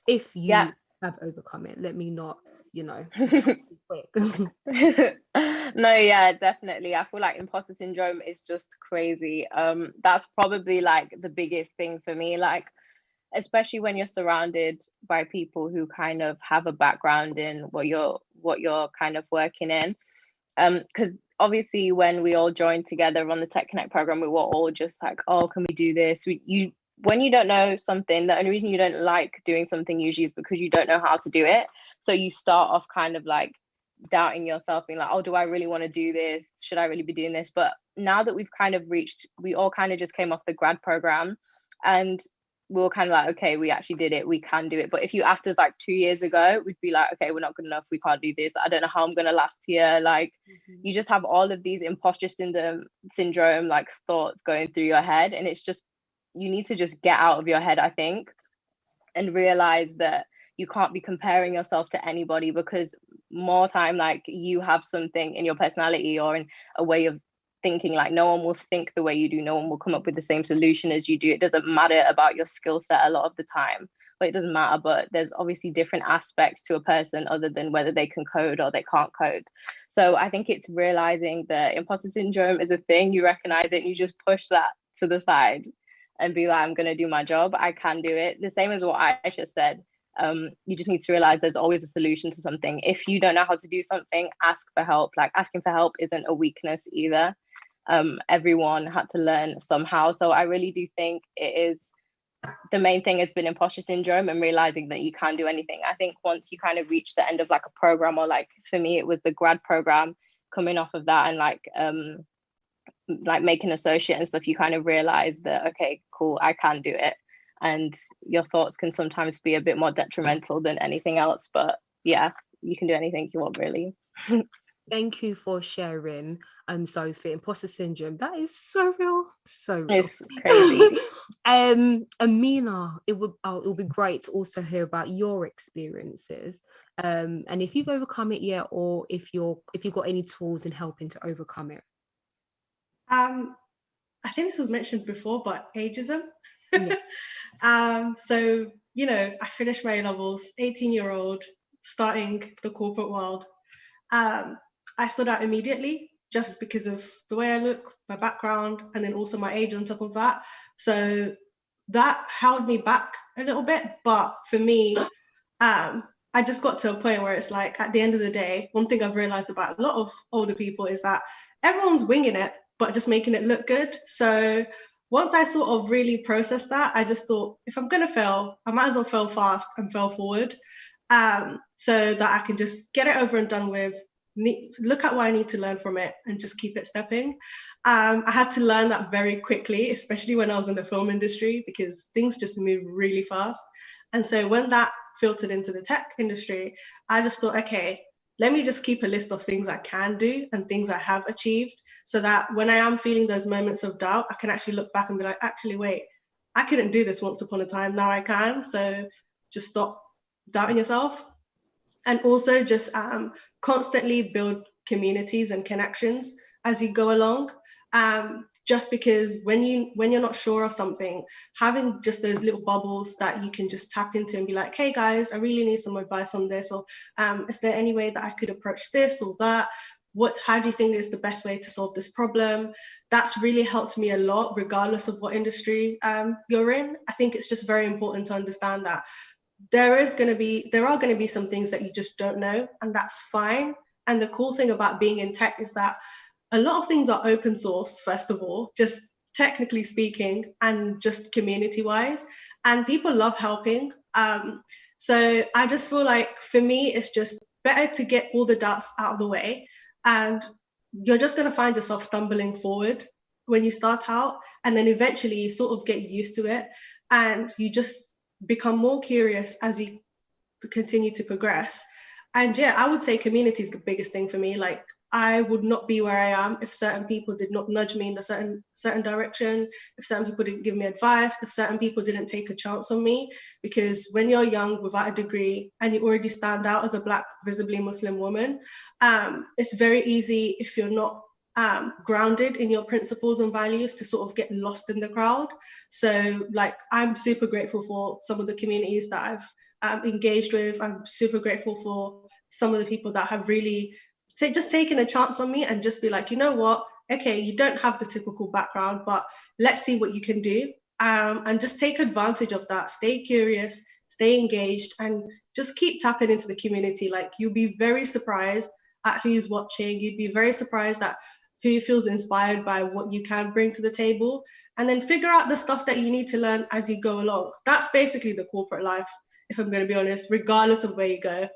If you have overcome it, let me not, you know, quick. No, yeah, definitely. I feel like imposter syndrome is just crazy. That's probably like the biggest thing for me, like, especially when you're surrounded by people who kind of have a background in what you're kind of working in. Because obviously when we all joined together on the Tech Connect program, we were all just like, oh, can we do this? When you don't know something, the only reason you don't like doing something usually is because you don't know how to do it. So you start off kind of like doubting yourself, being like, oh, do I really want to do this? Should I really be doing this? But now that we've kind of we all kind of just came off the grad program, and we were kind of like, okay, we actually did it, we can do it. But if you asked us like 2 years ago, we'd be like, okay, we're not good enough, we can't do this, I don't know how I'm going to last here. Like, you just have all of these imposter syndrome like thoughts going through your head, and it's just, you need to just get out of your head, I think, and realize that you can't be comparing yourself to anybody, because more time, like, you have something in your personality or in a way of thinking, like, no one will think the way you do, no one will come up with the same solution as you do. It doesn't matter about your skill set a lot of the time. Well, it doesn't matter, but there's obviously different aspects to a person other than whether they can code or they can't code. So I think it's realizing that imposter syndrome is a thing, you recognize it, and you just push that to the side and be like, I'm going to do my job, I can do it. The same as what Aisha said. You just need to realize there's always a solution to something. If you don't know how to do something, ask for help. Like, asking for help isn't a weakness either. Everyone had to learn somehow. So I really do think it is, the main thing has been imposter syndrome and realizing that you can do anything. I think once you kind of reach the end of like a program, or like for me it was the grad program, coming off of that and like making associate and stuff, you kind of realize that, okay, cool, I can do it. And your thoughts can sometimes be a bit more detrimental than anything else, but yeah, you can do anything you want, really. Thank you for sharing, Sophie. Imposter syndrome, that is so real, so real. It's crazy. Amina, it would be great to also hear about your experiences, and if you've overcome it yet, or if you've got any tools in helping to overcome it. I think this was mentioned before, but ageism. Yeah. So, you know, I finished my A-levels, 18-year-old, starting the corporate world. I stood out immediately just because of the way I look, my background, and then also my age on top of that. So that held me back a little bit. But for me, I just got to a point where it's like, at the end of the day, one thing I've realized about a lot of older people is that everyone's winging it, but just making it look good. So once I sort of really processed that, I just thought, if I'm going to fail, I might as well fail fast and fail forward, so that I can just get it over and done with, look at what I need to learn from it, and just keep it stepping. I had to learn that very quickly, especially when I was in the film industry, because things just move really fast. And so when that filtered into the tech industry, I just thought, okay, let me just keep a list of things I can do and things I have achieved, so that when I am feeling those moments of doubt, I can actually look back and be like, actually, wait, I couldn't do this once upon a time, now I can. So just stop doubting yourself. And also just constantly build communities and connections as you go along. Just because when you're not sure of something, having just those little bubbles that you can just tap into and be like, hey guys, I really need some advice on this, or is there any way that I could approach this or that? how do you think is the best way to solve this problem? That's really helped me a lot, regardless of what industry you're in. I think it's just very important to understand that there are going to be some things that you just don't know, and that's fine. And the cool thing about being in tech is that a lot of things are open source, first of all, just technically speaking, and just community wise, and people love helping. So I just feel like for me, it's just better to get all the doubts out of the way, and you're just going to find yourself stumbling forward when you start out, and then eventually you sort of get used to it, and you just become more curious as you continue to progress. And yeah, I would say community is the biggest thing for me. Like, I would not be where I am if certain people did not nudge me in a certain direction, if certain people didn't give me advice, if certain people didn't take a chance on me. Because when you're young without a degree and you already stand out as a Black, visibly Muslim woman, it's very easy, if you're not grounded in your principles and values, to sort of get lost in the crowd. So like, I'm super grateful for some of the communities that I've engaged with. I'm super grateful for some of the people that have really just taken a chance on me and just be like, you know what, okay, you don't have the typical background, but let's see what you can do, and just take advantage of that. Stay curious, stay engaged, and just keep tapping into the community. Like, you'll be very surprised at who's watching. You'd be very surprised at who feels inspired by what you can bring to the table, and then figure out the stuff that you need to learn as you go along. That's basically the corporate life, if I'm going to be honest, regardless of where you go.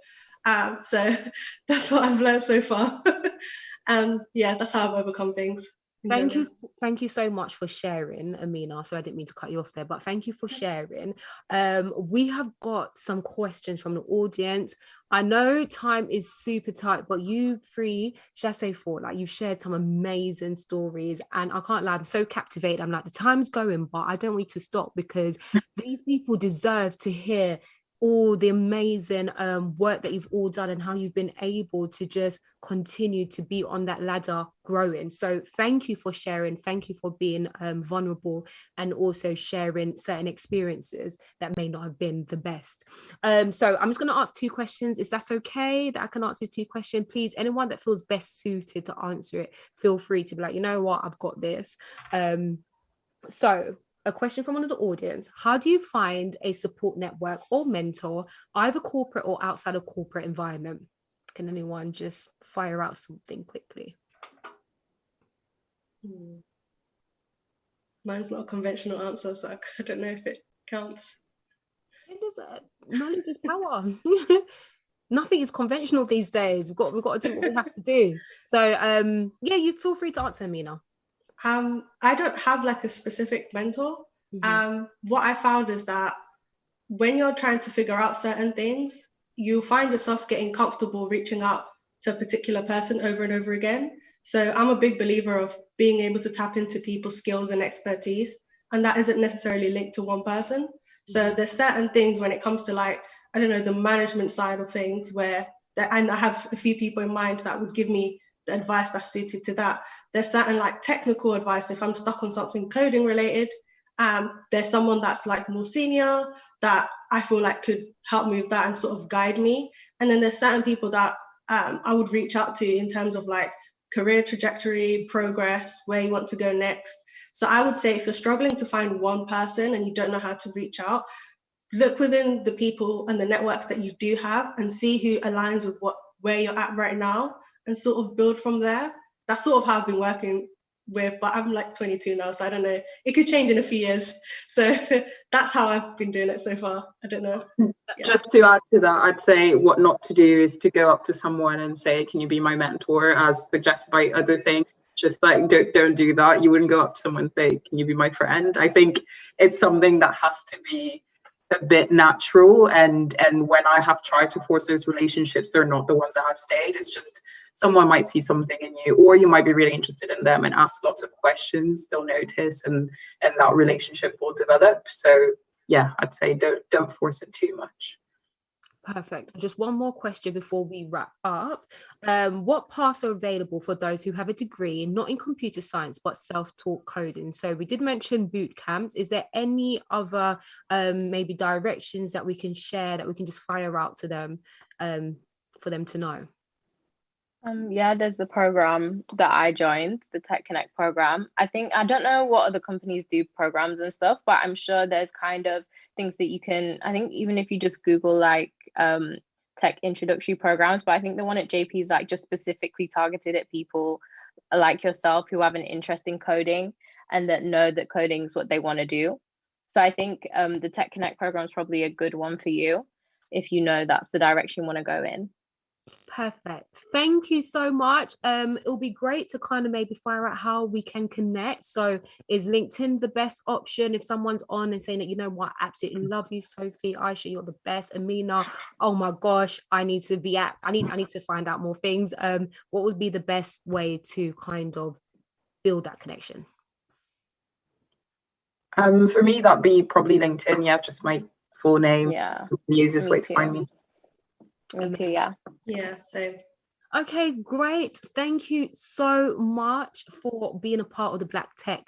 So that's what I've learned so far. And yeah, that's how I've overcome things. Thank you so much for sharing, Amina. So I didn't mean to cut you off there, but thank you for sharing. We have got some questions from the audience. I know time is super tight, but you three, should I say four, like, you've shared some amazing stories, and I can't lie, I'm so captivated. I'm like, the time's going, but I don't want you to stop, because these people deserve to hear all the amazing work that you've all done and how you've been able to just continue to be on that ladder growing. So thank you for sharing. Thank you for being vulnerable, and also sharing certain experiences that may not have been the best. So I'm just going to ask two questions. Is that okay that I can answer 2 questions? Please, anyone that feels best suited to answer it, feel free to be like, you know what, I've got this. So a question from one of the audience: how do you find a support network or mentor, either corporate or outside of corporate environment? Can anyone just fire out something quickly? Mine's not a conventional answer, so I don't know if it counts. It does. Knowledge is power. Nothing is conventional these days. We've got to do what we have to do. So yeah, you feel free to answer, Amina. I don't have like a specific mentor. What I found is that when you're trying to figure out certain things, you find yourself getting comfortable reaching out to a particular person over and over again. So I'm a big believer of being able to tap into people's skills and expertise, and that isn't necessarily linked to one person. So there's certain things when it comes to, like, I don't know, the management side of things, and I have a few people in mind that would give me the advice that's suited to that. There's certain like technical advice. If I'm stuck on something coding related, there's someone that's like more senior that I feel like could help me with that and sort of guide me. And then there's certain people that I would reach out to in terms of like career trajectory, progress, where you want to go next. So I would say, if you're struggling to find one person and you don't know how to reach out, look within the people and the networks that you do have and see who aligns with where you're at right now, and sort of build from there. That's sort of how I've been working with, but I'm like 22 now, so I don't know. It could change in a few years. So that's how I've been doing it so far. I don't know. Yeah. Just to add to that, I'd say what not to do is to go up to someone and say, can you be my mentor, as suggested by other things. Just like, don't do that. You wouldn't go up to someone and say, can you be my friend? I think it's something that has to be a bit natural, and when I have tried to force those relationships, they're not the ones that have stayed. It's just someone might see something in you, or you might be really interested in them and ask lots of questions. They'll notice, and that relationship will develop. So yeah, I'd say don't force it too much. Perfect. Just one more question before we wrap up. What paths are available for those who have a degree, not in computer science, but self-taught coding? So we did mention boot camps. Is there any other maybe directions that we can share, that we can just fire out to them for them to know? Yeah, there's the program that I joined, the Tech Connect program. I don't know what other companies do programs and stuff, but I'm sure there's kind of things that you can, I think even if you just Google like tech introductory programs, but I think the one at JP is like just specifically targeted at people like yourself who have an interest in coding and that know that coding is what they want to do. So I think the Tech Connect program is probably a good one for you if you know that's the direction you want to go in. Perfect. Thank you so much. It'll be great to kind of maybe fire out how we can connect. So is LinkedIn the best option if someone's on and saying that, you know what, I absolutely love you, Sophie, Aisha, you're the best, Amina, oh my gosh, I need to find out more things. What would be the best way to kind of build that connection? For me, that'd be probably LinkedIn. Yeah, just my full name. Yeah. The easiest way to find me. Me too, yeah. Yeah, same. Okay, great. Thank you so much for being a part of the BlackTech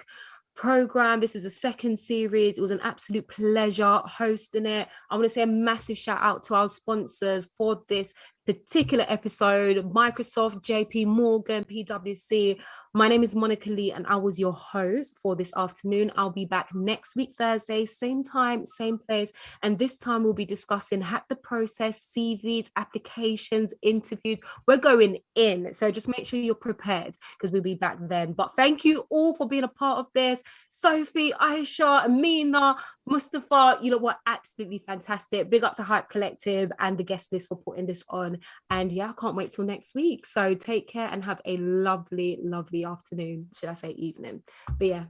program. This is the second series. It was an absolute pleasure hosting it. I want to say a massive shout out to our sponsors for this particular episode: Microsoft, JP Morgan, PwC. My name is Monica Lee and I was your host for this afternoon. I'll be back next week, Thursday, same time, same place. And this time we'll be discussing Hack the Process, CVs, applications, interviews. We're going in. So just make sure you're prepared because we'll be back then. But thank you all for being a part of this. Sophie, Aisha, Amina, Mustafa, you know what, absolutely fantastic. Big up to Hype Collective and the guest list for putting this on. And yeah, I can't wait till next week. So take care and have a lovely, lovely afternoon. Should I say evening? But yeah,